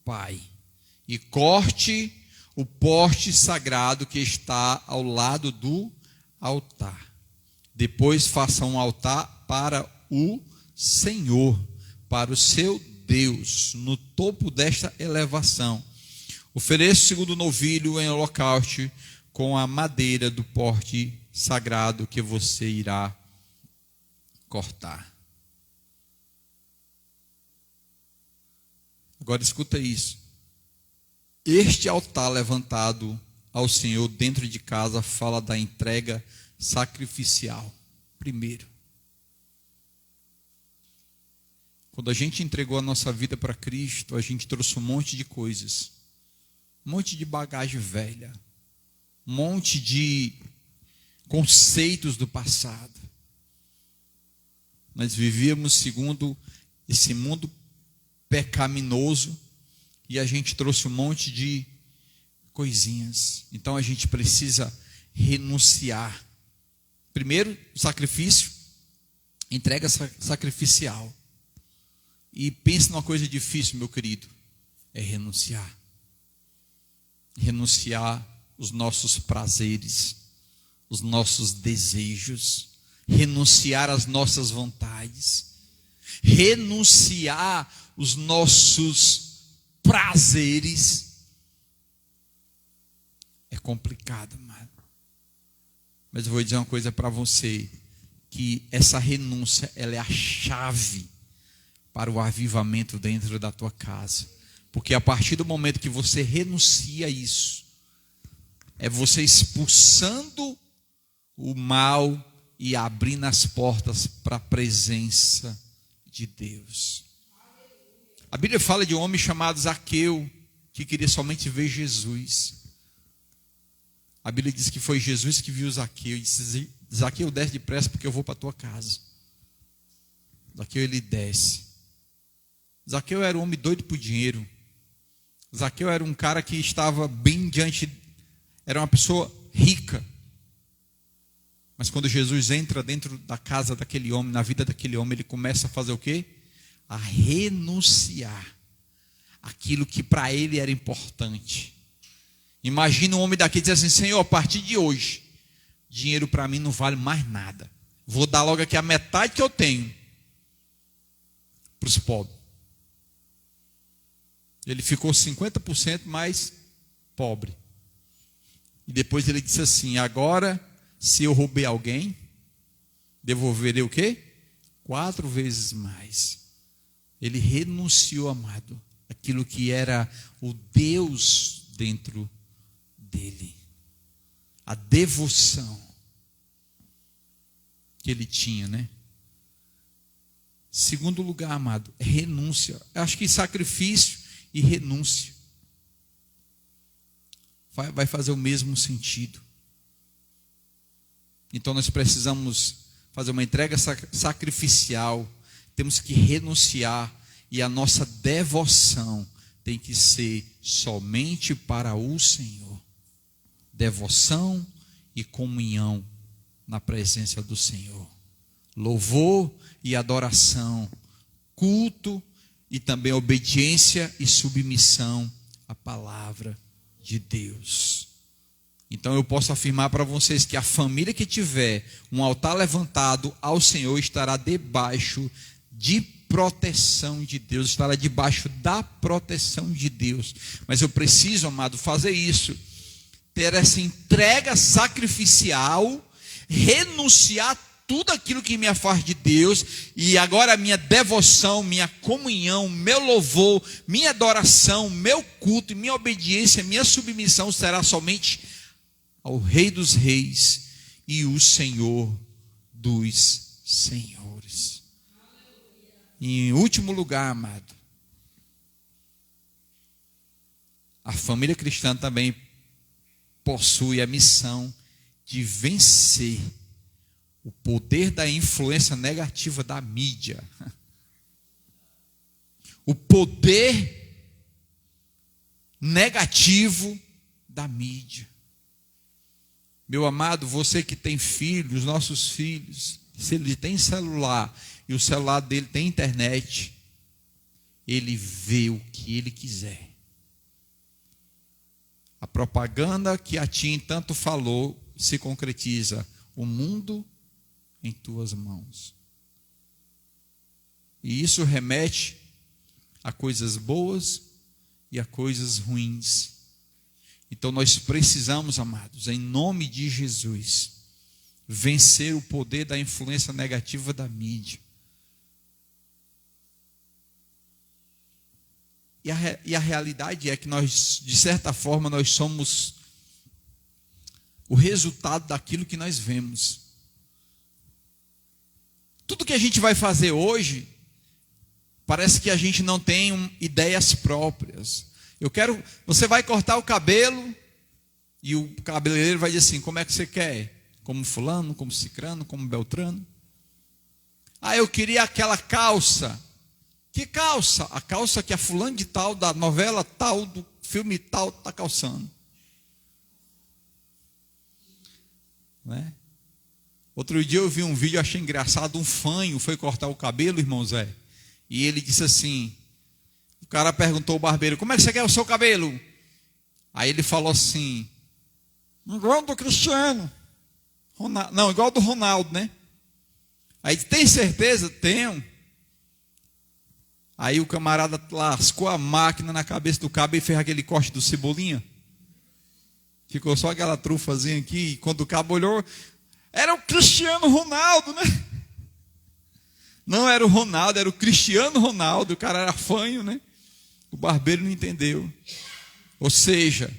pai, e corte o poste sagrado que está ao lado do altar. Depois faça um altar para o Senhor, para o seu Deus, no topo desta elevação. Ofereça o segundo novilho em holocausto com a madeira do poste sagrado que você irá cortar. Agora escuta isso. Este altar levantado ao Senhor dentro de casa fala da entrega sacrificial. Primeiro, quando a gente entregou a nossa vida para Cristo, a gente trouxe um monte de coisas, um monte de bagagem velha, um monte de conceitos do passado. Nós vivíamos segundo esse mundo pecaminoso e a gente trouxe um monte de coisinhas. Então a gente precisa renunciar. Primeiro, sacrifício, entrega sacrificial. E pense numa coisa difícil, meu querido, é renunciar. Renunciar os nossos prazeres, os nossos desejos, renunciar às nossas vontades, renunciar os nossos prazeres. É complicado, mano. Mas eu vou dizer uma coisa para você, que essa renúncia, ela é a chave para o avivamento dentro da tua casa. Porque a partir do momento que você renuncia a isso, é você expulsando o mal e abrindo as portas para a presença de Deus. A Bíblia fala de um homem chamado Zaqueu, que queria somente ver Jesus. A Bíblia diz que foi Jesus que viu Zaqueu e disse: Zaqueu, desce depressa porque eu vou para a tua casa. Zaqueu, ele desce. Zaqueu era um homem doido por dinheiro. Zaqueu era um cara que estava bem diante, era uma pessoa rica. Mas quando Jesus entra dentro da casa daquele homem, na vida daquele homem, ele começa a fazer o quê? A renunciar aquilo que para ele era importante. Imagina um homem daqui dizer assim: Senhor, a partir de hoje, dinheiro para mim não vale mais nada. Vou dar logo aqui a metade que eu tenho para os pobres. Ele ficou 50% mais pobre. E depois ele disse assim: agora, se eu roubei alguém, devolverei o quê? 4 vezes mais. Ele renunciou, amado, aquilo que era o Deus dentro dele. A devoção que ele tinha, né? Segundo lugar, amado, é renúncia. Eu acho que sacrifício e renúncia vai fazer o mesmo sentido. Então nós precisamos fazer uma entrega sacrificial, temos que renunciar, e a nossa devoção tem que ser somente para o Senhor. Devoção e comunhão na presença do Senhor. Louvor e adoração, culto e também obediência e submissão à palavra de Deus. Então eu posso afirmar para vocês que a família que tiver um altar levantado ao Senhor estará debaixo de proteção de Deus, estará debaixo da proteção de Deus. Mas eu preciso, amado, fazer isso, ter essa entrega sacrificial, renunciar tudo aquilo que me afasta de Deus, e agora a minha devoção, minha comunhão, meu louvor, minha adoração, meu culto, minha obediência, minha submissão será somente ao Rei dos Reis e o Senhor dos Senhores. E em último lugar, amado, a família cristã também possui a missão de vencer o poder da influência negativa da mídia. O poder negativo da mídia. Meu amado, você que tem filhos, nossos filhos, se ele tem celular e o celular dele tem internet, ele vê o que ele quiser. A propaganda que a Tim tanto falou se concretiza. O mundo em tuas mãos. E isso remete a coisas boas e a coisas ruins. Então nós precisamos, amados, em nome de Jesus, vencer o poder da influência negativa da mídia. E a realidade é que nós, de certa forma, nós somos o resultado daquilo que nós vemos. Tudo que a gente vai fazer hoje, parece que a gente não tem ideias próprias. Você vai cortar o cabelo e o cabeleireiro vai dizer assim: como é que você quer? Como fulano, como cicrano, como beltrano? Ah, eu queria aquela calça. Que calça? A calça que a fulano de tal, da novela tal, do filme tal, está calçando. Né? Outro dia eu vi um vídeo, achei engraçado, um fanho foi cortar o cabelo, irmão Zé. E ele disse assim, o cara perguntou ao barbeiro: como é que você quer o seu cabelo? Aí ele falou assim: igual do Cristiano Ronaldo, não, igual do Ronaldo, né? Aí, tem certeza? Tenho. Aí o camarada lascou a máquina na cabeça do cabo e fez aquele corte do Cebolinha. Ficou só aquela trufazinha aqui. E quando o cabo olhou, era o Cristiano Ronaldo, né? Não era o Ronaldo, era o Cristiano Ronaldo. O cara era fanho, né? O barbeiro não entendeu. Ou seja,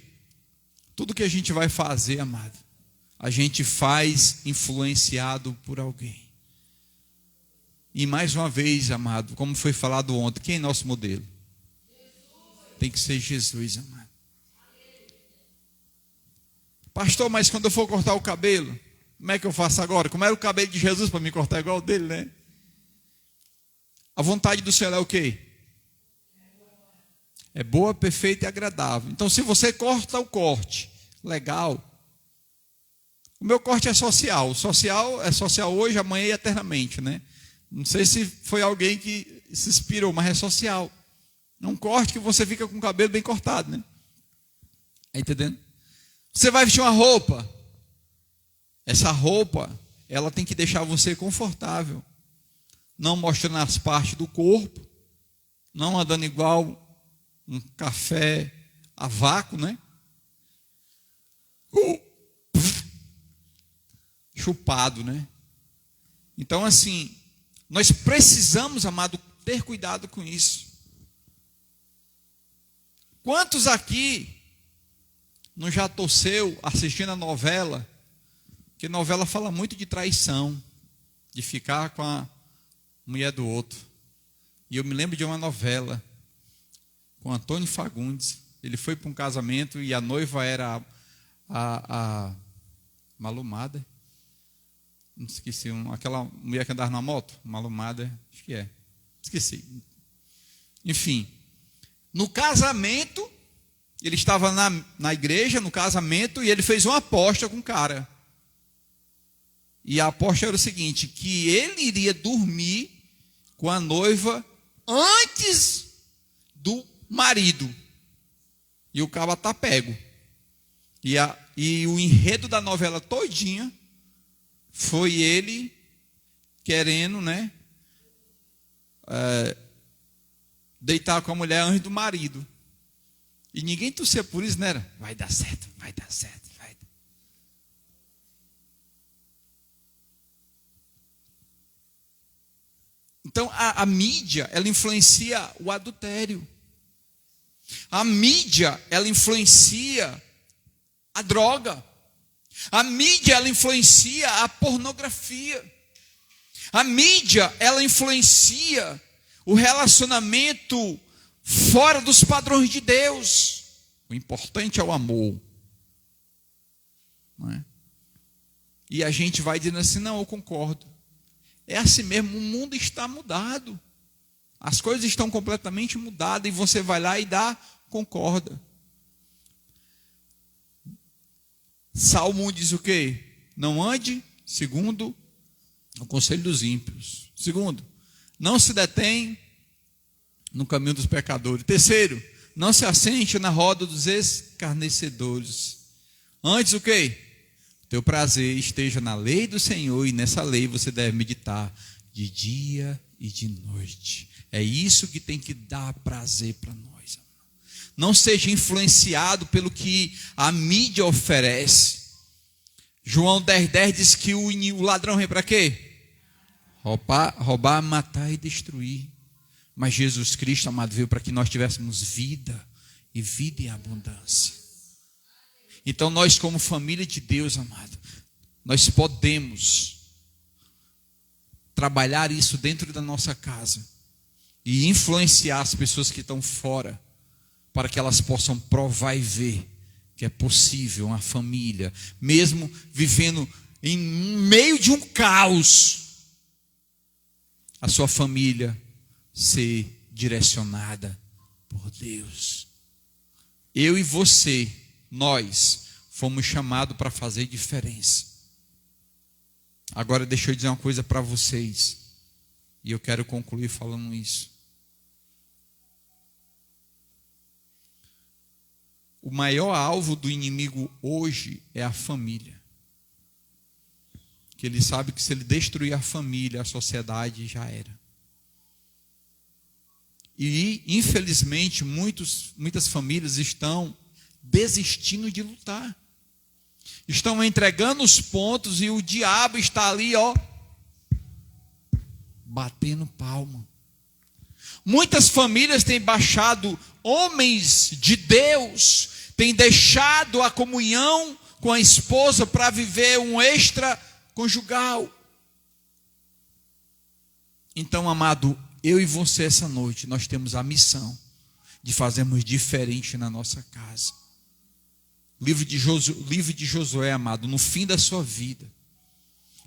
tudo que a gente vai fazer, amado, a gente faz influenciado por alguém. E mais uma vez, amado, como foi falado ontem, quem é nosso modelo? Tem que ser Jesus, amado. Pastor, mas quando eu for cortar o cabelo, como é que eu faço agora? Como era o cabelo de Jesus para me cortar igual o dele, né? A vontade do Senhor é o quê? É boa, perfeita e agradável. Então, se você corta o corte, legal. O meu corte é social. O social é social hoje, amanhã e eternamente, né? Não sei se foi alguém que se inspirou, mas é social. É um corte que você fica com o cabelo bem cortado, né? Está entendendo? Você vai vestir uma roupa. Essa roupa, ela tem que deixar você confortável. Não mostrando as partes do corpo. Não andando igual um café a vácuo, né? Chupado, né? Então, assim, nós precisamos, amado, ter cuidado com isso. Quantos aqui não já torceu assistindo a novela? Porque novela fala muito de traição, de ficar com a mulher do outro. E eu me lembro de uma novela com Antônio Fagundes. Ele foi para um casamento e a noiva era a Malumada. Não esqueci, aquela mulher que andava na moto, Malumada, acho que é. Esqueci. Enfim, no casamento, ele estava na igreja, no casamento, e ele fez uma aposta com o cara. E a aposta era o seguinte, que ele iria dormir com a noiva antes do marido. E o cara tá pego. E o enredo da novela todinha foi ele querendo, né, deitar com a mulher antes do marido. E ninguém torcia por isso, né? Vai dar certo, vai dar certo, vai dar. Então a mídia, ela influencia o adultério. A mídia, ela influencia a droga. A mídia, ela influencia a pornografia. A mídia, ela influencia o relacionamento fora dos padrões de Deus. O importante é o amor. Não é? E a gente vai dizendo assim, não, eu concordo. É assim mesmo, o mundo está mudado. As coisas estão completamente mudadas e você vai lá e concorda. Salmo 1 diz o quê? Não ande segundo o conselho dos ímpios. Segundo, não se detém no caminho dos pecadores. Terceiro, não se assente na roda dos escarnecedores. Antes o quê? Teu prazer esteja na lei do Senhor, e nessa lei você deve meditar de dia e de noite. É isso que tem que dar prazer para nós. Não seja influenciado pelo que a mídia oferece. João 10,10 diz que o ladrão vem para quê? Roubar, matar e destruir. Mas Jesus Cristo, amado, veio para que nós tivéssemos vida, e vida em abundância. Então nós, como família de Deus, amado, nós podemos trabalhar isso dentro da nossa casa e influenciar as pessoas que estão fora, para que elas possam provar e ver que é possível uma família, mesmo vivendo em meio de um caos, a sua família ser direcionada por Deus. Eu e você, nós fomos chamados para fazer diferença. Agora deixa eu dizer uma coisa para vocês, e eu quero concluir falando isso. O maior alvo do inimigo hoje é a família. Que ele sabe que se ele destruir a família, a sociedade já era. E, infelizmente, muitas famílias estão desistindo de lutar. Estão entregando os pontos e o diabo está ali, batendo palma. Muitas famílias têm baixado homens de Deus, têm deixado a comunhão com a esposa para viver um extraconjugal. Então, amado, eu e você essa noite, nós temos a missão de fazermos diferente na nossa casa. Livro de Josué, amado, no fim da sua vida,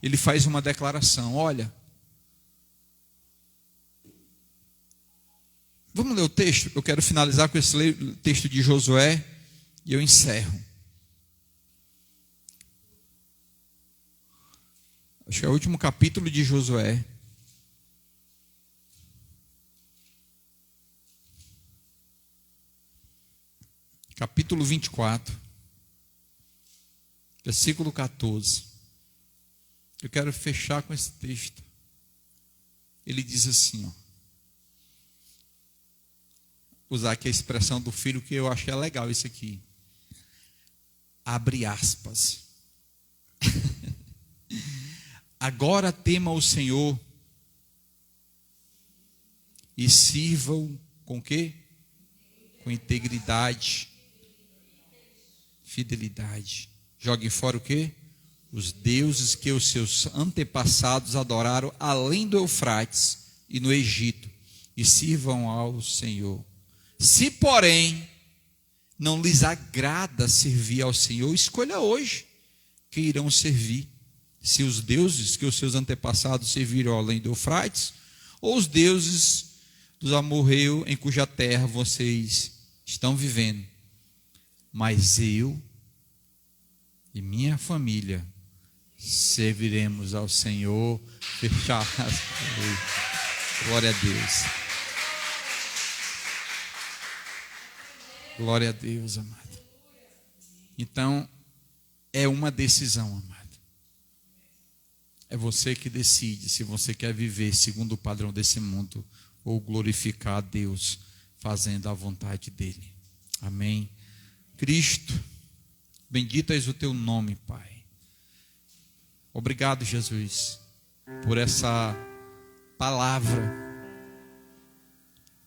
ele faz uma declaração. Olha, vamos ler o texto? Eu quero finalizar com esse texto de Josué e eu encerro. Acho que é o último capítulo de Josué. Capítulo 24. Versículo 14. Eu quero fechar com esse texto. Ele diz assim, usar aqui a expressão do filho, que eu achei legal isso aqui. Abre aspas. Agora tema o Senhor e sirva-o com quê? Com integridade, fidelidade. Joguem fora o quê? Os deuses que os seus antepassados adoraram além do Eufrates e no Egito, e sirvam ao Senhor. Se, porém, não lhes agrada servir ao Senhor, escolha hoje que irão servir. Se os deuses que os seus antepassados serviram além do Eufrates, ou os deuses dos amorreus em cuja terra vocês estão vivendo. Mas eu e minha família serviremos ao Senhor. Fechar as coisas. Glória a Deus. Glória a Deus, amado. Então, é uma decisão, amado. É você que decide se você quer viver segundo o padrão desse mundo ou glorificar a Deus fazendo a vontade dele. Amém. Cristo, bendito és o teu nome, Pai. Obrigado, Jesus, por essa palavra.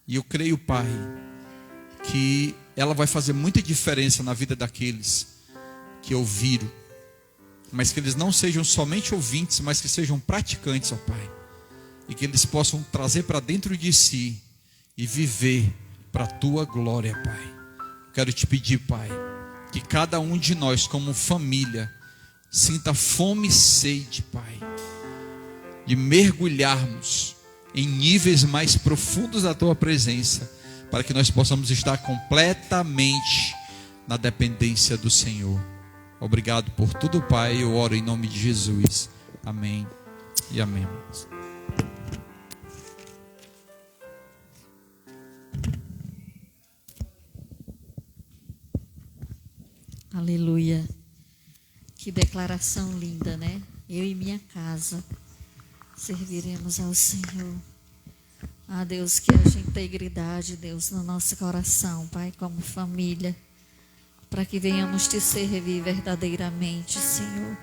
E eu creio, Pai, que ela vai fazer muita diferença na vida daqueles que ouviram, mas que eles não sejam somente ouvintes, mas que sejam praticantes, ó Pai, e que eles possam trazer para dentro de si e viver para a tua glória, Pai. Quero te pedir, Pai, que cada um de nós, como família, sinta fome e sede, Pai, de mergulharmos em níveis mais profundos da tua presença, para que nós possamos estar completamente na dependência do Senhor. Obrigado por tudo, Pai. Eu oro em nome de Jesus. Amém e amém, irmãos. Aleluia. Que declaração linda, né? Eu e minha casa serviremos ao Senhor. Ah, Deus, que haja integridade, Deus, no nosso coração, Pai, como família, para que venhamos te servir verdadeiramente, Senhor,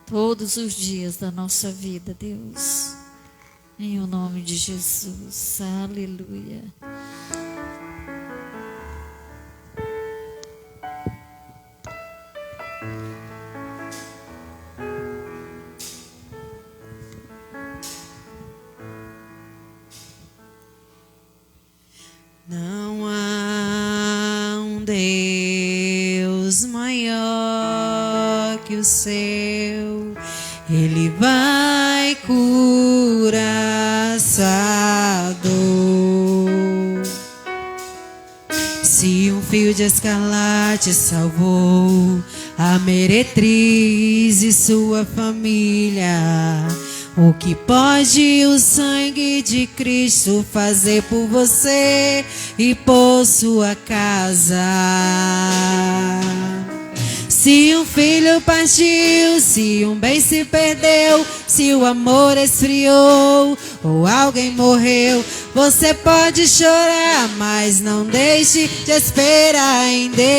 todos os dias da nossa vida, Deus, em o nome de Jesus. Aleluia. Não há um Deus maior que o seu, Ele vai curar sua dor. Se um fio de escarlate salvou a meretriz e sua família, o que pode o sangue de Cristo fazer por você e por sua casa? Se um filho partiu, se um bem se perdeu, se o amor esfriou ou alguém morreu, você pode chorar, mas não deixe de esperar em Deus.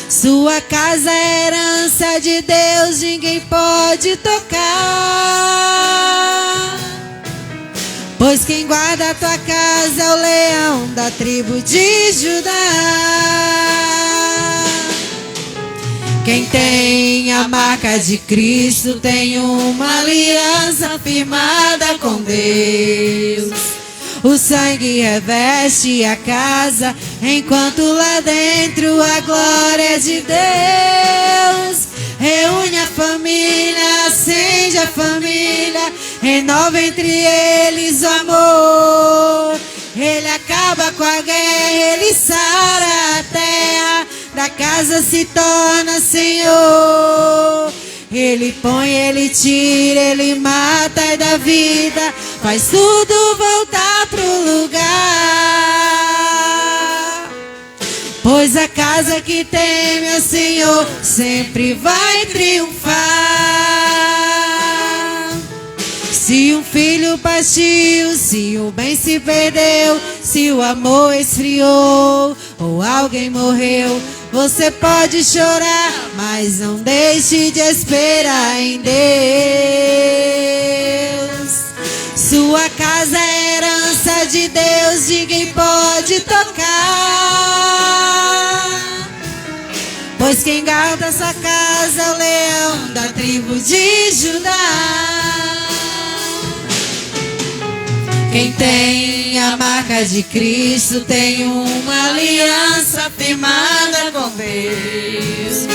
Sua casa é herança de Deus, ninguém pode tocar. Pois quem guarda a tua casa é o leão da tribo de Judá. Quem tem a marca de Cristo tem uma aliança firmada com Deus. O sangue reveste a casa, enquanto lá dentro a glória de Deus reúne a família, acende a família, renova entre eles o amor. Ele acaba com a guerra, ele sara a terra, da casa se torna Senhor. Ele põe, ele tira, ele mata e dá vida, faz tudo voltar pro lugar. Pois a casa que teme ao Senhor sempre vai triunfar. Se um filho partiu, se o bem se perdeu, se o amor esfriou ou alguém morreu, você pode chorar, mas não deixe de esperar em Deus. Sua casa é herança de Deus, ninguém pode tocar. Pois quem guarda sua casa é o leão da tribo de Judá. Quem tem a marca de Cristo tem uma aliança firmada com Deus.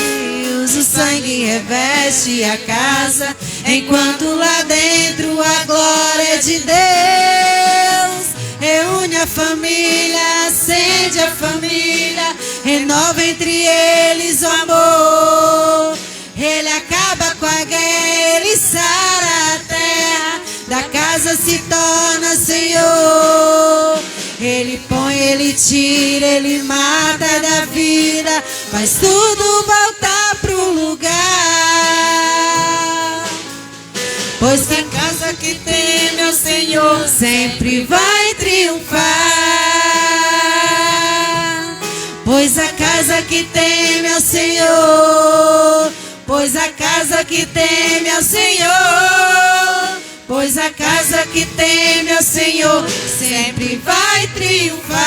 O sangue reveste a casa, enquanto lá dentro a glória de Deus reúne a família, acende a família, renova entre eles o amor. Ele acaba com a guerra, ele sara a terra, da casa se torna Senhor. Ele põe, ele tira, ele mata da vida, faz tudo voltar pro lugar. Pois a casa que teme ao Senhor sempre vai triunfar. Pois a casa que teme ao Senhor, pois a casa que teme ao Senhor, pois a casa que teme ao Senhor sempre vai triunfar.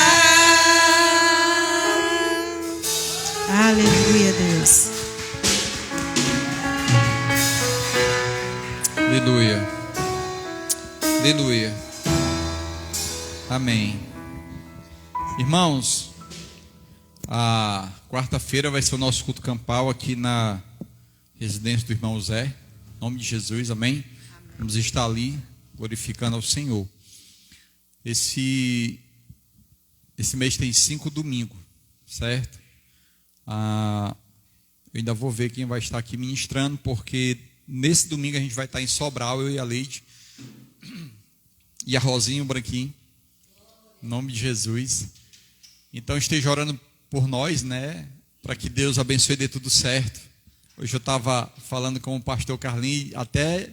Aleluia, Deus. Aleluia. Aleluia. Amém. Irmãos, a quarta-feira vai ser o nosso culto campal aqui na residência do irmão Zé. Em nome de Jesus, amém? Vamos estar ali glorificando ao Senhor. Esse mês tem 5 domingos, certo? Eu ainda vou ver quem vai estar aqui ministrando, porque nesse domingo a gente vai estar em Sobral, eu e a Leide, e a Rosinha, o Branquinho, em nome de Jesus. Então esteja orando por nós, né, para que Deus abençoe e dê tudo certo. Hoje eu estava falando com o pastor Carlinhos, até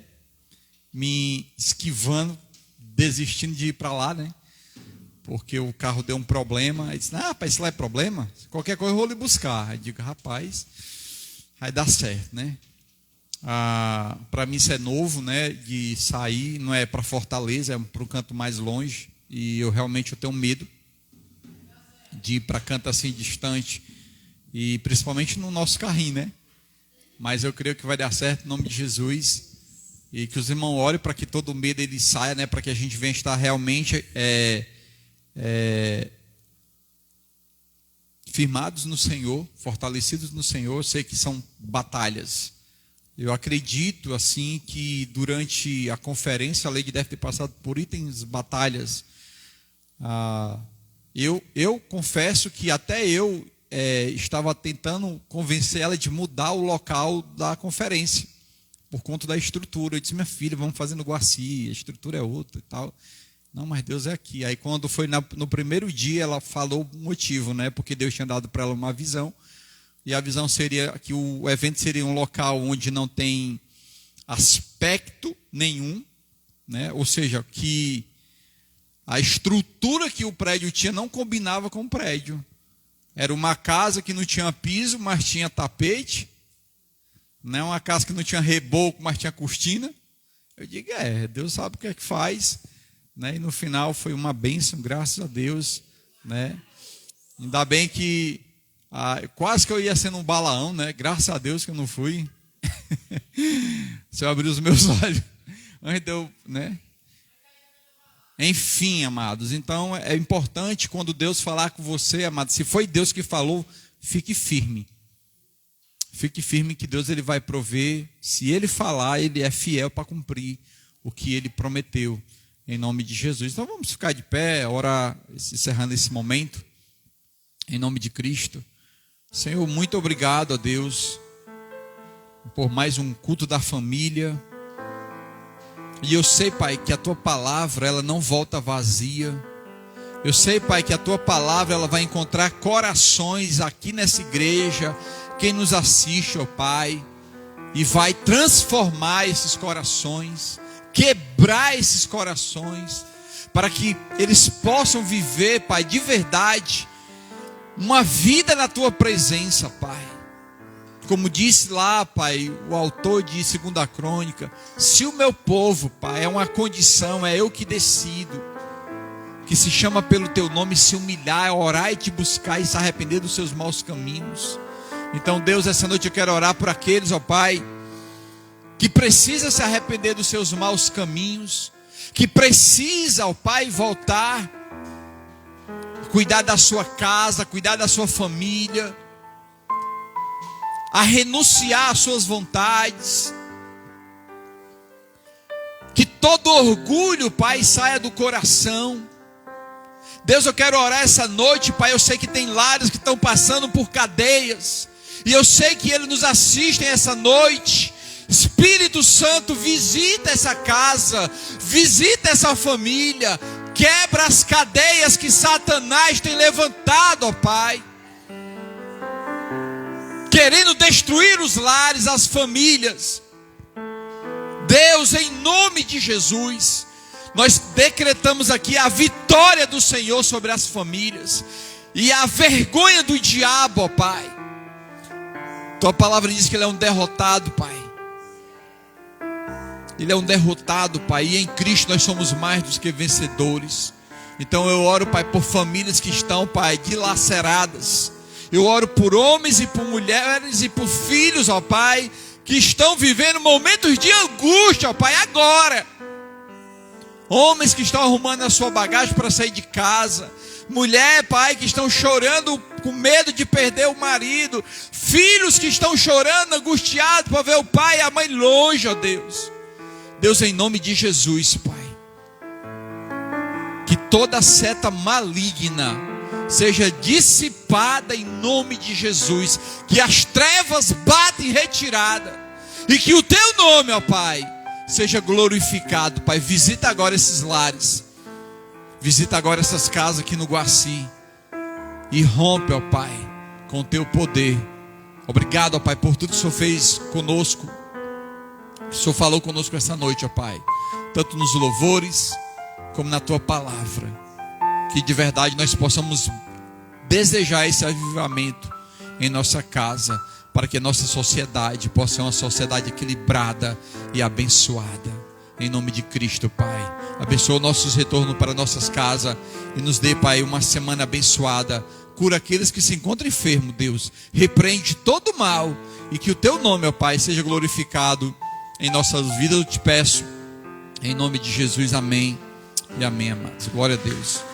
me esquivando, desistindo de ir para lá, né, porque o carro deu um problema. Ele disse: rapaz, isso lá é problema? Qualquer coisa eu vou lhe buscar. Aí eu digo: rapaz, vai dar certo, né? Para mim isso é novo, né? De sair, não é para Fortaleza, é para um canto mais longe. E eu tenho medo de ir para canto assim distante. E principalmente no nosso carrinho, né? Mas eu creio que vai dar certo em nome de Jesus. E que os irmãos orem para que todo medo ele saia, né? Para que a gente venha estar realmente firmados no Senhor, fortalecidos no Senhor. Eu sei que são batalhas. Eu acredito assim que durante a conferência a Leide deve ter passado por itens batalhas. Eu confesso que até eu estava tentando convencer ela de mudar o local da conferência por conta da estrutura. Eu disse: minha filha, vamos fazer no Guaci, a estrutura é outra e tal. Não, mas Deus é aqui. Aí quando foi no primeiro dia, ela falou o motivo, né? Porque Deus tinha dado para ela uma visão. E a visão seria que o evento seria um local onde não tem aspecto nenhum, né? Ou seja, que a estrutura que o prédio tinha não combinava com o prédio. Era uma casa que não tinha piso, mas tinha tapete. Né? Uma casa que não tinha reboco, mas tinha cortina. Eu digo: Deus sabe o que é que faz. Né? E no final foi uma bênção, graças a Deus. Né? Ainda bem que quase que eu ia sendo um Balaão, né? Graças a Deus que eu não fui. Se eu abrir os meus olhos antes de eu, né? Enfim, amados, então é importante quando Deus falar com você, amado, se foi Deus que falou, fique firme. Fique firme que Deus ele vai prover. Se Ele falar, Ele é fiel para cumprir o que Ele prometeu, em nome de Jesus. Então vamos ficar de pé, orar, encerrando esse momento, em nome de Cristo. Senhor, muito obrigado a Deus por mais um culto da família. E eu sei, Pai, que a Tua palavra ela não volta vazia. Eu sei, Pai, que a Tua palavra ela vai encontrar corações aqui nessa igreja, quem nos assiste, ó Pai, e vai transformar esses corações, quebrar esses corações, para que eles possam viver, Pai, de verdade, uma vida na Tua presença, Pai. Como disse lá, Pai, o autor de 2 Crônica: se o meu povo, Pai, é uma condição, é eu que decido, que se chama pelo Teu nome, se humilhar, orar e Te buscar e se arrepender dos seus maus caminhos. Então, Deus, essa noite eu quero orar por aqueles, ó Pai, que precisa se arrepender dos seus maus caminhos, que precisa, ó Pai, voltar, cuidar da sua casa, cuidar da sua família, a renunciar às suas vontades. Que todo orgulho, Pai, saia do coração. Deus, eu quero orar essa noite, Pai. Eu sei que tem lares que estão passando por cadeias, e eu sei que eles nos assistem essa noite. Espírito Santo, visita essa casa, visita essa família, quebra as cadeias que Satanás tem levantado, ó Pai, querendo destruir os lares, as famílias. Deus, em nome de Jesus, nós decretamos aqui a vitória do Senhor sobre as famílias e a vergonha do diabo, ó Pai. Tua palavra diz que ele é um derrotado, Pai. Ele é um derrotado, Pai, e em Cristo nós somos mais do que vencedores. Então eu oro, Pai, por famílias que estão, Pai, dilaceradas. Eu oro por homens e por mulheres e por filhos, ó Pai, que estão vivendo momentos de angústia, ó Pai, agora. Homens que estão arrumando a sua bagagem para sair de casa. Mulher, Pai, que estão chorando com medo de perder o marido. Filhos que estão chorando, angustiados para ver o pai e a mãe longe, ó Deus. Deus, em nome de Jesus, Pai, que toda seta maligna seja dissipada em nome de Jesus, que as trevas batem em retirada, E que o teu nome, ó Pai, seja glorificado, Pai. Visita agora esses lares. Visita agora essas casas aqui no Guaci. E rompe, ó Pai, com o teu poder. Obrigado, ó Pai, por tudo que o Senhor fez conosco. O Senhor falou conosco essa noite, ó Pai. Tanto nos louvores, como na tua palavra. Que de verdade nós possamos desejar esse avivamento em nossa casa, para que a nossa sociedade possa ser uma sociedade equilibrada e abençoada. Em nome de Cristo, Pai. Abençoa nossos retornos para nossas casas e nos dê, Pai, uma semana abençoada. Cura aqueles que se encontram enfermos, Deus. Repreende todo o mal e que o teu nome, ó Pai, seja glorificado em nossas vidas. Eu te peço, em nome de Jesus, amém e amém, amados. Glória a Deus.